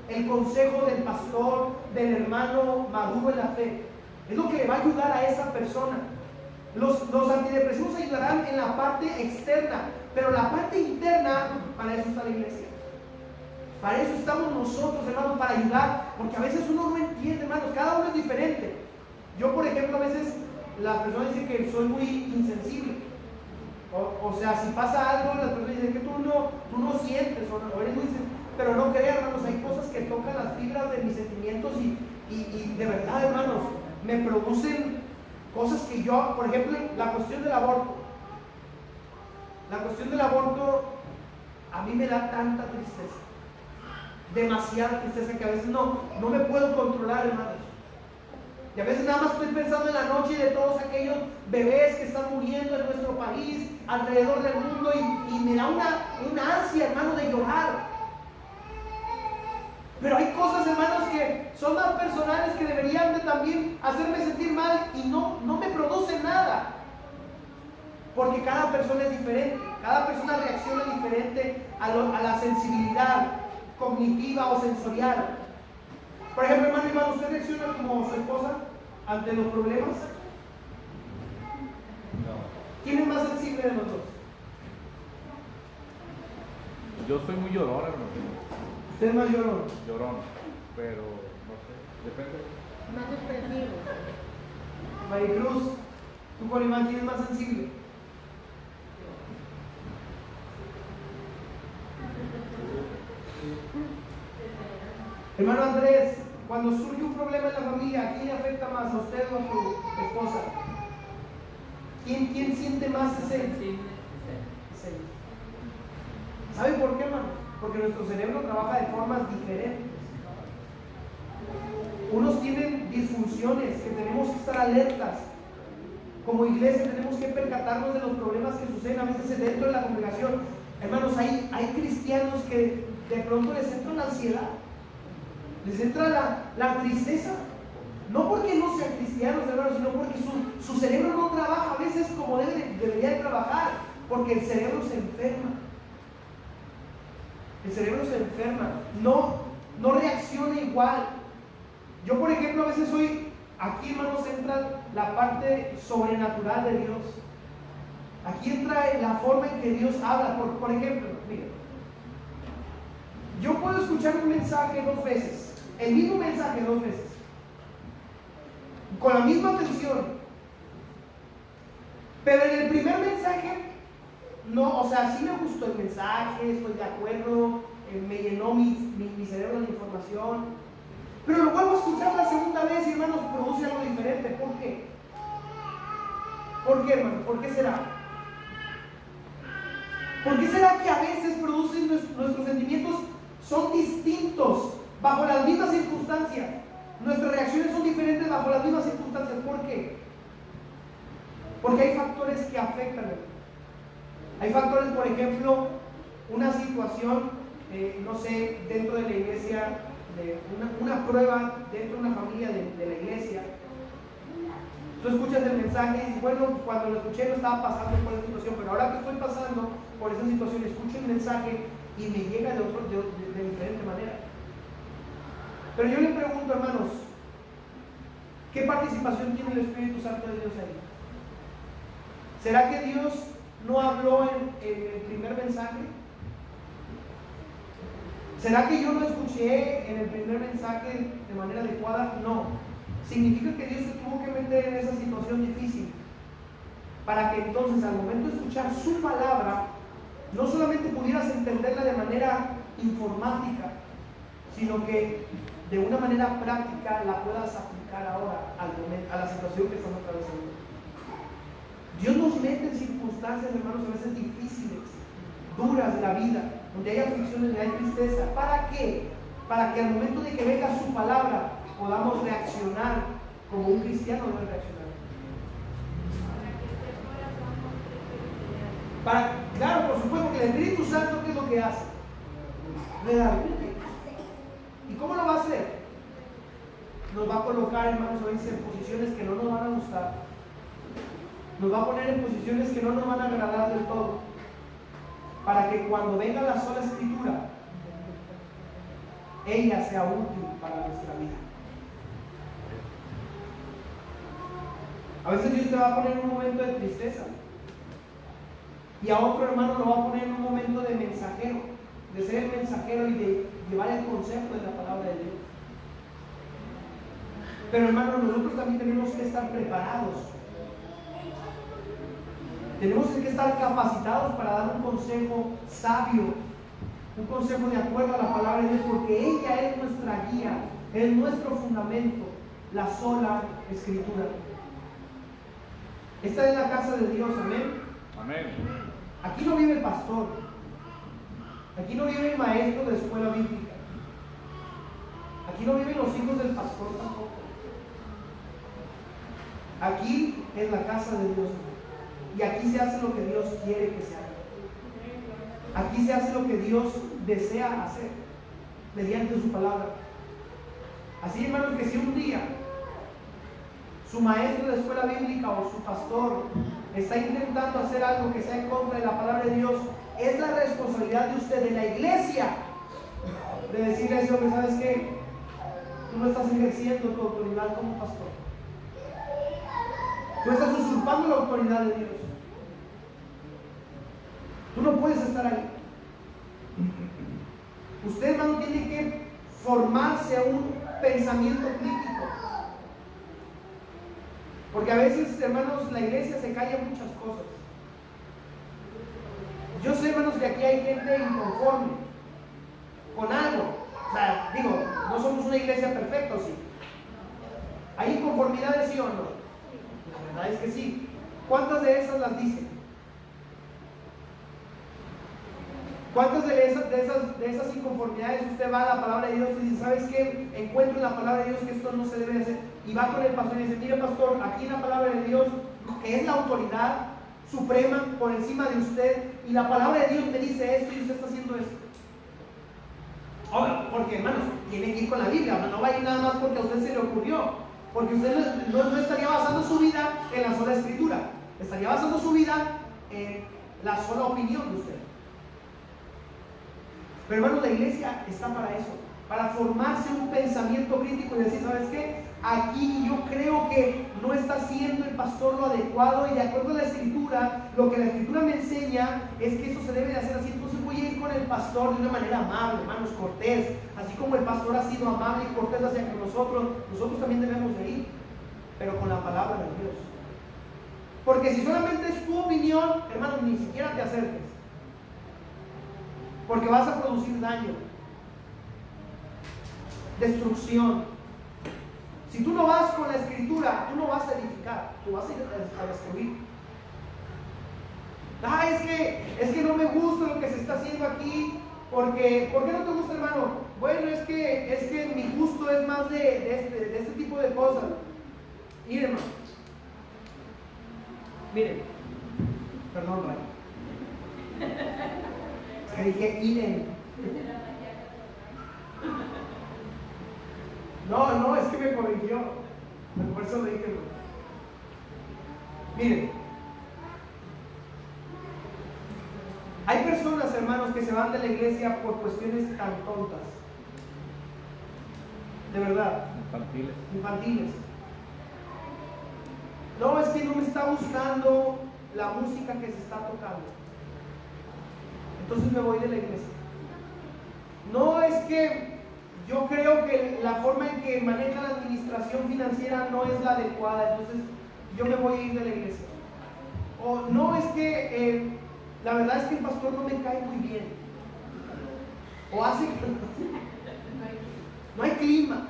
el consejo del pastor, del hermano maduro en la fe. Es lo que le va a ayudar a esa persona. Los antidepresivos ayudarán en la parte externa, pero la parte interna, para eso está la iglesia. Para eso estamos nosotros, hermanos, para ayudar, porque a veces uno no entiende, hermanos, cada uno es diferente. Yo, por ejemplo, a veces la persona dice que soy muy insensible. O sea, si pasa algo, la persona dice que tú no sientes, o eres muy sensible. Pero no crean, hermanos, hay cosas que tocan las fibras de mis sentimientos y de verdad, hermanos, me producen cosas que yo, por ejemplo, la cuestión del aborto. La cuestión del aborto a mí me da tanta tristeza, demasiada tristeza, que a veces no me puedo controlar, hermanos. Y a veces nada más estoy pensando en la noche de todos aquellos bebés que están muriendo en nuestro país, alrededor del mundo, y me da una ansia, hermano, de llorar. Pero hay cosas, hermanos, que son más personales, que deberían de también hacerme sentir mal y no me producen nada. Porque cada persona es diferente, cada persona reacciona diferente a la sensibilidad cognitiva o sensorial. Por ejemplo, hermano Iván, ¿usted reacciona como su esposa ante los problemas? No. ¿Quién es más sensible de los dos? Yo soy muy llorón, hermano. Usted es más llorón. Llorón, pero no sé, depende. Más expresivo. Maricruz, tú con Iván, ¿quién es más sensible? Hermano Andrés, cuando surge un problema en la familia, ¿a quién le afecta más, a usted o a su esposa? ¿Quién siente más ese? ¿Sabe por qué, hermano? Porque nuestro cerebro trabaja de formas diferentes. Unos tienen disfunciones que tenemos que estar alertas. Como iglesia tenemos que percatarnos de los problemas que suceden a veces dentro de la congregación. Hermanos, hay cristianos que de pronto les entra la ansiedad, les entra la tristeza. No porque no sean cristianos, hermanos, sino porque su cerebro no trabaja a veces como debería de trabajar, porque el cerebro se enferma. El cerebro se enferma, no reacciona igual. Yo, por ejemplo, a veces aquí, hermanos, entra la parte sobrenatural de Dios. Aquí entra la forma en que Dios habla. Por ejemplo, mira, yo puedo escuchar un mensaje 2 veces, el mismo mensaje 2 veces, con la misma atención, pero en el primer mensaje no, o sea, sí me gustó el mensaje, estoy de acuerdo, me llenó mi cerebro de información, pero lo vuelvo a escuchar la segunda vez y, hermanos, produce algo diferente. ¿Por qué? ¿Por qué, hermanos? ¿Por qué será? ¿Por qué será que a veces producen nuestros sentimientos son distintos bajo las mismas circunstancias? Nuestras reacciones son diferentes bajo las mismas circunstancias. ¿Por qué? Porque hay factores que afectan, hermanos. Hay factores, por ejemplo, una situación, no sé, dentro de la iglesia, una prueba dentro de una familia de la iglesia. Tú escuchas el mensaje y dices, bueno, cuando lo escuché no estaba pasando por esa situación, pero ahora que estoy pasando por esa situación, escucho el mensaje y me llega de diferente manera. Pero yo le pregunto, hermanos, ¿qué participación tiene el Espíritu Santo de Dios ahí? ¿Será que Dios no habló en el primer mensaje? ¿Será que yo no escuché en el primer mensaje de manera adecuada? No. Significa que Dios se tuvo que meter en esa situación difícil para que entonces al momento de escuchar su palabra no solamente pudieras entenderla de manera informática, sino que de una manera práctica la puedas aplicar ahora a la situación que estamos atravesando. Dios nos mete en circunstancias, hermanos, a veces difíciles, duras de la vida, donde hay aflicciones, donde hay tristeza. ¿Para qué? Para que al momento de que venga su palabra podamos reaccionar como un cristiano debe reaccionar. Claro, por supuesto, que el Espíritu Santo, ¿qué es lo que hace? Redarguye. ¿Y cómo lo va a hacer? Nos va a colocar, hermanos, a veces en posiciones que no nos van a gustar. Nos va a poner en posiciones que no nos van a agradar del todo, para que cuando venga la sola Escritura, ella sea útil para nuestra vida. A veces Dios te va a poner en un momento de tristeza y a otro hermano lo va a poner en un momento de mensajero, de ser el mensajero y de llevar el consejo de la palabra de Dios. Pero hermanos, nosotros también tenemos que estar preparados. Tenemos que estar capacitados para dar un consejo sabio, un consejo de acuerdo a la palabra de Dios, porque ella es nuestra guía, es nuestro fundamento, la sola Escritura. Esta es la casa de Dios, amén. Amén. Aquí no vive el pastor, aquí no vive el maestro de escuela bíblica, aquí no viven los hijos del pastor tampoco. Aquí es la casa de Dios, y aquí se hace lo que Dios quiere que se haga. Aquí se hace lo que Dios desea hacer mediante su palabra. Así, hermanos, que si un día su maestro de escuela bíblica o su pastor está intentando hacer algo que sea en contra de la palabra de Dios, es la responsabilidad de usted, de la iglesia, de decirle a ese hombre, ¿sabes qué? Tú no estás ejerciendo tu autoridad como pastor. Tú estás usurpando la autoridad de Dios. Tú no puedes estar ahí. Usted, hermano, tiene que formarse a un pensamiento crítico. Porque a veces, hermanos, la iglesia se calla muchas cosas. Yo sé, hermanos, que aquí hay gente inconforme con algo. O sea, digo, no somos una iglesia perfecta, ¿sí? ¿Hay inconformidades, sí o no? La verdad es que sí. ¿Cuántas de esas las dicen? ¿Cuántas de esas inconformidades usted va a la palabra de Dios y dice, ¿sabes qué? Encuentro en la palabra de Dios que esto no se debe hacer? Y va con el pastor y dice, mire pastor, aquí en la palabra de Dios, que es la autoridad suprema por encima de usted, y la palabra de Dios me dice esto y usted está haciendo esto. Ahora, porque hermanos, tiene que ir con la Biblia, no va a ir nada más porque a usted se le ocurrió, porque usted no estaría basando su vida en la sola Escritura, estaría basando su vida en la sola opinión de usted. Pero hermanos, la iglesia está para eso, para formarse un pensamiento crítico y decir, ¿sabes qué? Aquí yo creo que no está haciendo el pastor lo adecuado, y de acuerdo a la Escritura, lo que la Escritura me enseña es que eso se debe de hacer así. Entonces voy a ir con el pastor de una manera amable, hermanos, cortés. Así como el pastor ha sido amable y cortés hacia nosotros también debemos de ir, pero con la palabra de Dios. Porque si solamente es tu opinión, hermanos, ni siquiera te acerques, porque vas a producir daño, destrucción. Si tú no vas con la Escritura, tú no vas a edificar, tú vas a ir a destruir. Es que no me gusta lo que se está haciendo aquí, porque ¿por qué no te gusta, hermano? Bueno, es que mi gusto es más de este tipo de cosas. Miren, hermano, miren, perdón, Ray. Que dije, miren. No, es que me corrigió. Por eso le dije, hermano. Miren, hay personas, hermanos, que se van de la iglesia por cuestiones tan tontas. De verdad. Infantiles. No, es que no me está gustando la música que se está tocando. Entonces me voy de la iglesia. No, es que yo creo que la forma en que maneja la administración financiera no es la adecuada, entonces yo me voy a ir de la iglesia. O no, es que la verdad es que el pastor no me cae muy bien. O hace que no hay clima.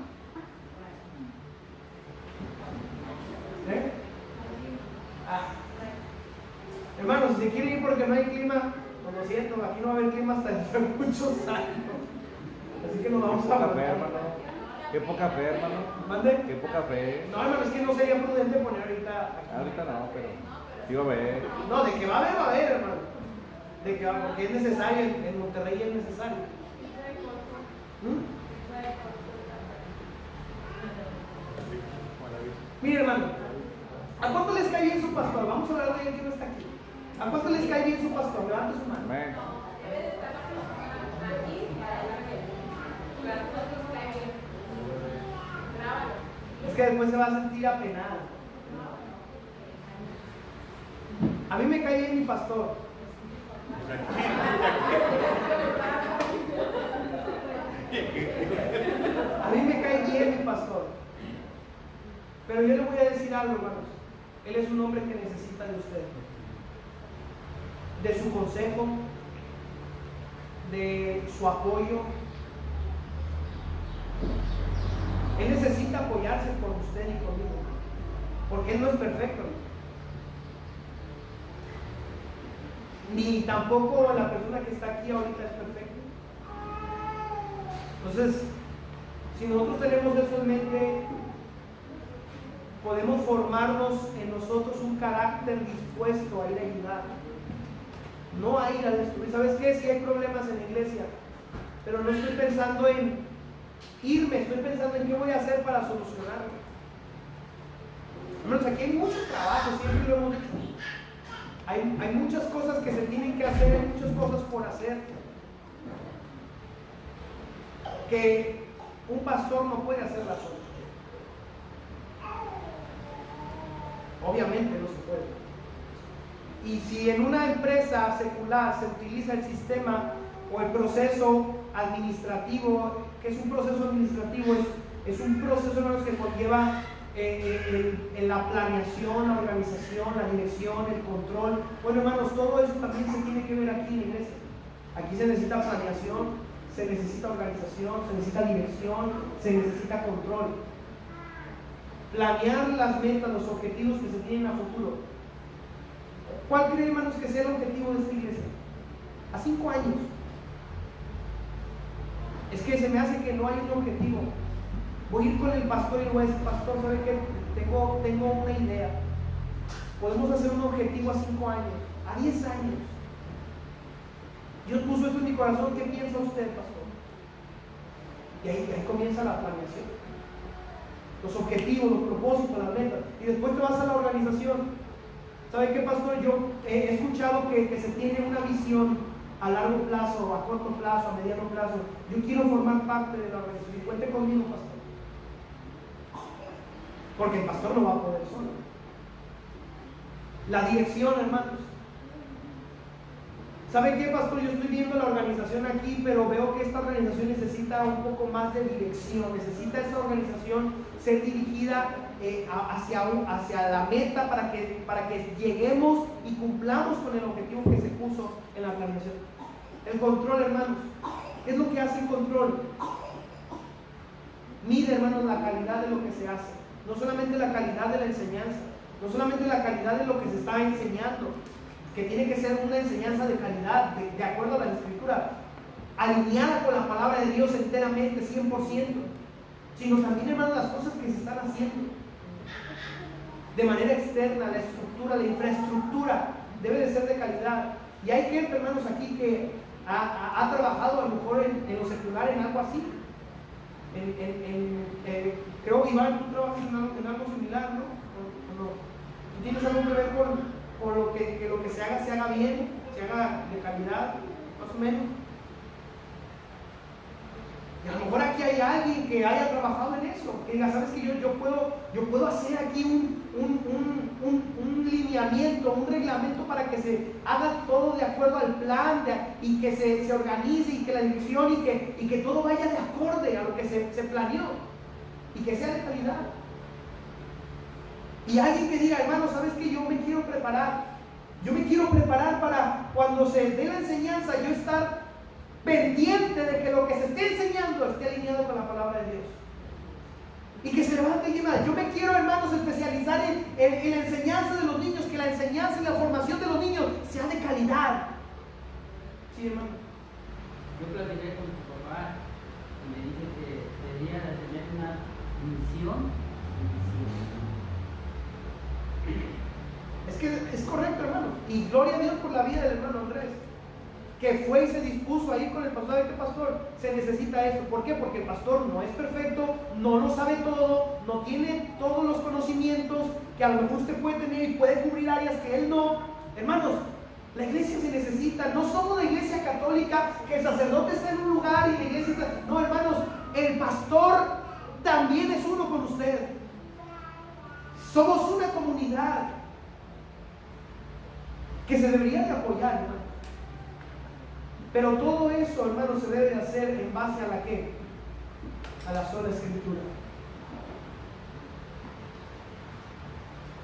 Hermanos, si se quiere ir porque no hay clima, pues lo siento, aquí no va a haber clima hasta dentro de muchos años. Así que nos vamos a aguantar. Qué poca fe, hermano. ¿Mande? Qué poca fe. No, hermano, es que no sería prudente poner ahorita aquí. Ahorita no, pero sí va a haber. No, de que va a haber, hermano. De que va, porque es necesario, en Monterrey es necesario. Mire, hermano, ¿a cuánto les cae bien su pastor? Vamos a hablar de alguien que no está aquí. ¿A cuánto les cae bien su pastor? Levante su mano. Amén. Es que después se va a sentir apenado. A mí me cae bien mi pastor. A mí me cae bien mi pastor. Pero yo le voy a decir algo, hermanos. Él es un hombre que necesita de usted, de su consejo, de su apoyo. Él necesita apoyarse por usted y conmigo, porque él no es perfecto, ni tampoco la persona que está aquí ahorita es perfecta. Entonces, si nosotros tenemos eso en mente, podemos formarnos en nosotros un carácter dispuesto a ir a ayudar, no a ir a destruir. ¿Sabes qué? Si hay problemas en la iglesia, pero no estoy pensando en irme, estoy pensando en qué voy a hacer para solucionarlo. Hermanos, aquí hay mucho trabajo, siempre lo hemos dicho. Hay muchas cosas que se tienen que hacer, hay muchas cosas por hacer, que un pastor no puede hacerlas solo. Obviamente no se puede. Y si en una empresa secular se utiliza el sistema o el proceso administrativo, que es un proceso administrativo, es un proceso, hermanos, que conlleva en la planeación, la organización, la dirección, el control. Bueno, hermanos, todo eso también se tiene que ver aquí en la iglesia. Aquí se necesita planeación, se necesita organización, se necesita dirección, se necesita control. Planear las metas, los objetivos que se tienen a futuro. ¿Cuál cree, hermanos, que sea el objetivo de esta iglesia? A 5 años. Es que se me hace que no hay un objetivo. Voy a ir con el pastor y le voy a decir: pastor, ¿sabe qué? Tengo una idea. Podemos hacer un objetivo a 5 años, a 10 años. Dios puso eso en mi corazón. ¿Qué piensa usted, pastor? Y ahí comienza la planeación. Los objetivos, los propósitos, las metas. Y después te vas a la organización. ¿Sabe qué, pastor? Yo he escuchado que se tiene una visión a largo plazo, a corto plazo, a mediano plazo. Yo quiero formar parte de la organización. Y cuente conmigo, pastor. Porque el pastor no va a poder solo. La dirección, hermanos. ¿Sabe qué, pastor? Yo estoy viendo la organización aquí, pero veo que esta organización necesita un poco más de dirección. Necesita esta organización ser dirigida hacia la meta para que lleguemos y cumplamos con el objetivo que se puso en la planeación. El control, hermanos. ¿Qué es lo que hace el control? Mide, hermanos, la calidad de lo que se hace. No solamente la calidad de la enseñanza, no solamente la calidad de lo que se está enseñando, que tiene que ser una enseñanza de calidad, de acuerdo a la Escritura, alineada con la palabra de Dios enteramente, 100%, sino también, hermanos, las cosas que se están haciendo de manera externa, la estructura, la infraestructura debe de ser de calidad. Y hay gente, hermanos, aquí que ha trabajado a lo mejor en lo secular en algo así. creo, Iván, tú trabajas en algo similar, ¿no? ¿O no? ¿Tú tienes algo que ver con lo que se haga bien, se haga de calidad, más o menos? Y a lo mejor aquí hay alguien que haya trabajado en eso, que diga, ¿sabes qué? Yo puedo hacer aquí un lineamiento, un reglamento para que se haga todo de acuerdo al plan y que se organice y que la dirección y que todo vaya de acorde a lo que se planeó y que sea de calidad. Y alguien que diga, hermano, ¿sabes qué? Yo me quiero preparar para cuando se dé la enseñanza, yo estar pendiente de que lo que se esté enseñando esté alineado con la palabra de Dios. Y que se levante y diga, yo me quiero, hermanos, especializar en la enseñanza de los niños, que la enseñanza y la formación de los niños sea de calidad. Sí, hermano. Yo platiqué con tu papá y me dije que debía de tener una misión y visión. Es que es correcto, hermano. Y gloria a Dios por la vida del hermano Andrés, que fue y se dispuso a ir con el pastor. ¿De qué pastor? Se necesita esto. ¿Por qué? Porque el pastor no es perfecto, no lo sabe todo, no tiene todos los conocimientos que a lo mejor usted puede tener y puede cubrir áreas que él no. Hermanos, la iglesia se necesita. No somos la iglesia católica, que el sacerdote está en un lugar y la iglesia está... No, hermanos, el pastor también es uno con usted. Somos una comunidad que se debería de apoyar, hermano. Pero todo eso, hermano, se debe de hacer en base a la ¿qué? A la sola escritura.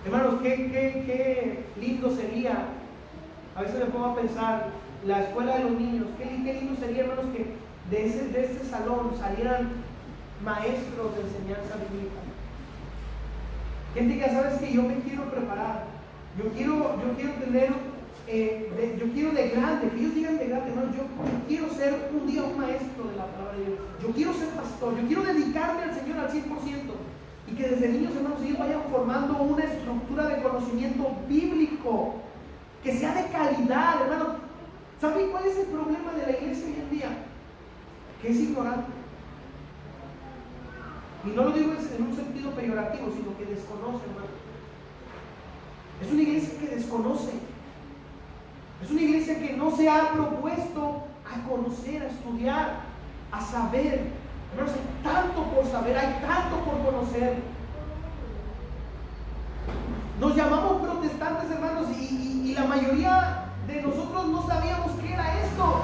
Hermanos, qué lindo sería, a veces me pongo a pensar, la escuela de los niños, qué lindo sería, hermanos, que de este salón salieran maestros de enseñanza bíblica. Gente que sabes que yo me quiero preparar, yo quiero tener... yo quiero de grande, que ellos digan de grande, hermano, yo quiero ser un día un maestro de la palabra de Dios, yo quiero ser pastor, yo quiero dedicarme al Señor al 100%, y que desde niños, hermanos, ellos vayan formando una estructura de conocimiento bíblico, que sea de calidad, hermano. ¿Saben cuál es el problema de la iglesia hoy en día? Que es ignorante. Y no lo digo en un sentido peyorativo, sino que desconoce, hermano. Es una iglesia que desconoce. Es una iglesia que no se ha propuesto a conocer, a estudiar, a saber. Hermanos, hay tanto por saber, hay tanto por conocer. Nos llamamos protestantes, hermanos, y la mayoría de nosotros no sabíamos qué era esto.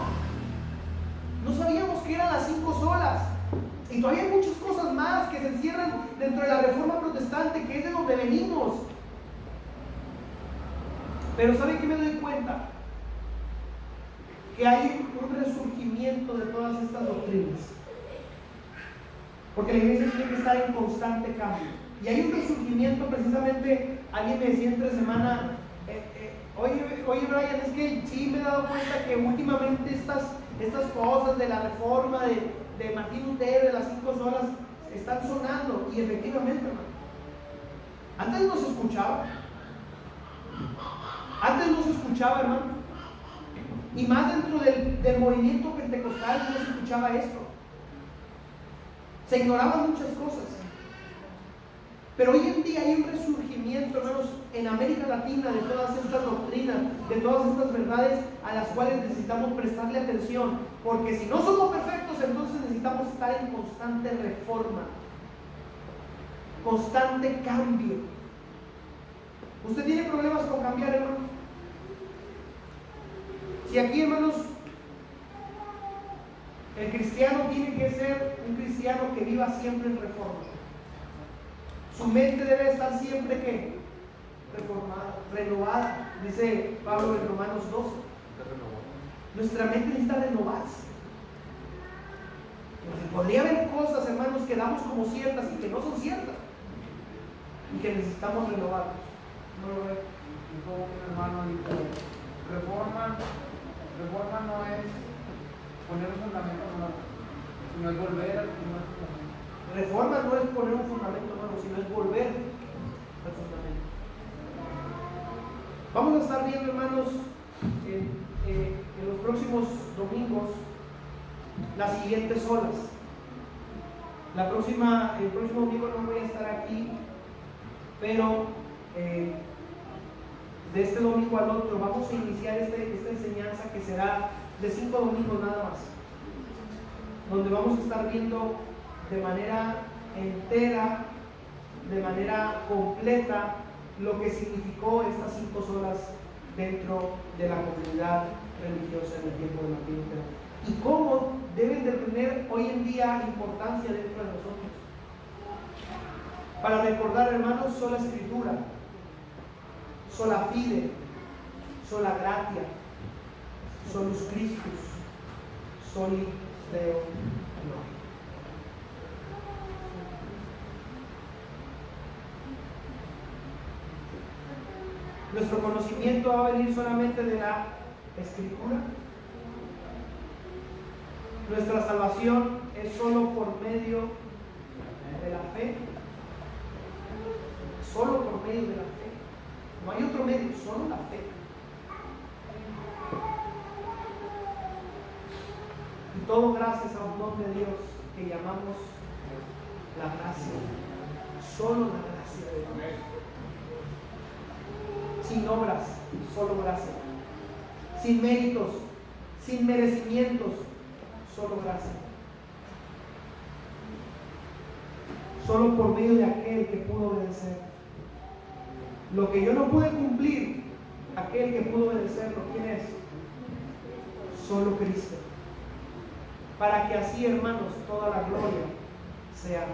No sabíamos qué eran las 5 solas. Y todavía hay muchas cosas más que se encierran dentro de la reforma protestante, que es de donde venimos. Pero ¿saben qué me doy cuenta? Que hay un resurgimiento de todas estas doctrinas, porque la iglesia tiene que estar en constante cambio, y hay un resurgimiento. Precisamente alguien me decía entre semana, oye Brian, es que sí me he dado cuenta que últimamente estas cosas de la reforma de Martín Lutero, de las 5 solas, están sonando. Y efectivamente, hermano, antes no se escuchaba, hermano. Y más dentro del movimiento pentecostal no se escuchaba esto. Se ignoraban muchas cosas. Pero hoy en día hay un resurgimiento, hermanos, en América Latina, de todas estas doctrinas, de todas estas verdades a las cuales necesitamos prestarle atención. Porque si no somos perfectos, entonces necesitamos estar en constante reforma, constante cambio. ¿Usted tiene problemas con cambiar, hermanos? Si aquí, hermanos, el cristiano tiene que ser un cristiano que viva siempre en reforma. Su mente debe estar siempre ¿qué? Reformada, renovada, dice Pablo en Romanos 12. Nuestra mente necesita renovarse. Porque podría haber cosas, hermanos, que damos como ciertas y que no son ciertas, y que necesitamos renovarnos. Dijo un hermano, reforma no es poner un fundamento nuevo, sino es volver al primer fundamento. Reforma no es poner un fundamento nuevo, sino es volver al fundamento. Vamos a estar viendo, hermanos, en los próximos domingos las siguientes olas. El próximo domingo no voy a estar aquí, pero de este domingo al otro vamos a iniciar esta enseñanza que será de 5 domingos nada más, donde vamos a estar viendo de manera entera, de manera completa, lo que significó estas 5 solas dentro de la comunidad religiosa en el tiempo de Martín Lutero, y cómo deben de tener hoy en día importancia dentro de nosotros. Para recordar, hermanos, sola escritura, sola fide, sola gratia, solus Christus, soli Deo gloria. Nuestro conocimiento va a venir solamente de la Escritura. Nuestra salvación es solo por medio de la fe. Solo por medio de la fe. No hay otro medio, solo la fe. Y todo gracias a un don de Dios que llamamos la gracia. Solo la gracia de Dios. Sin obras, solo gracia. Sin méritos, sin merecimientos, solo gracia. Solo por medio de aquel que pudo obedecer. Lo que yo no pude cumplir, aquel que pudo obedecerlo, ¿quién es? Solo Cristo. Para que así, hermanos, toda la gloria sea de Él.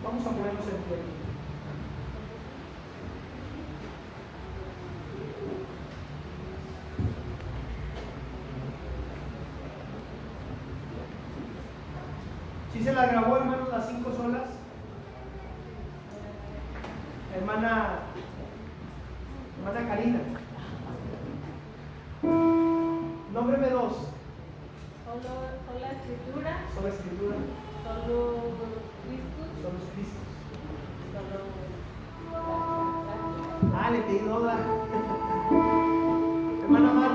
Vamos a ponernos en pie. ¿Sí se la grabó, hermanos, las 5 solas? Hermana Karina. Nómbreme 2. Sola escritura, Sola escritura. solo Cristo, Son los Cristos. solo Le pedí duda. Hermana Mar.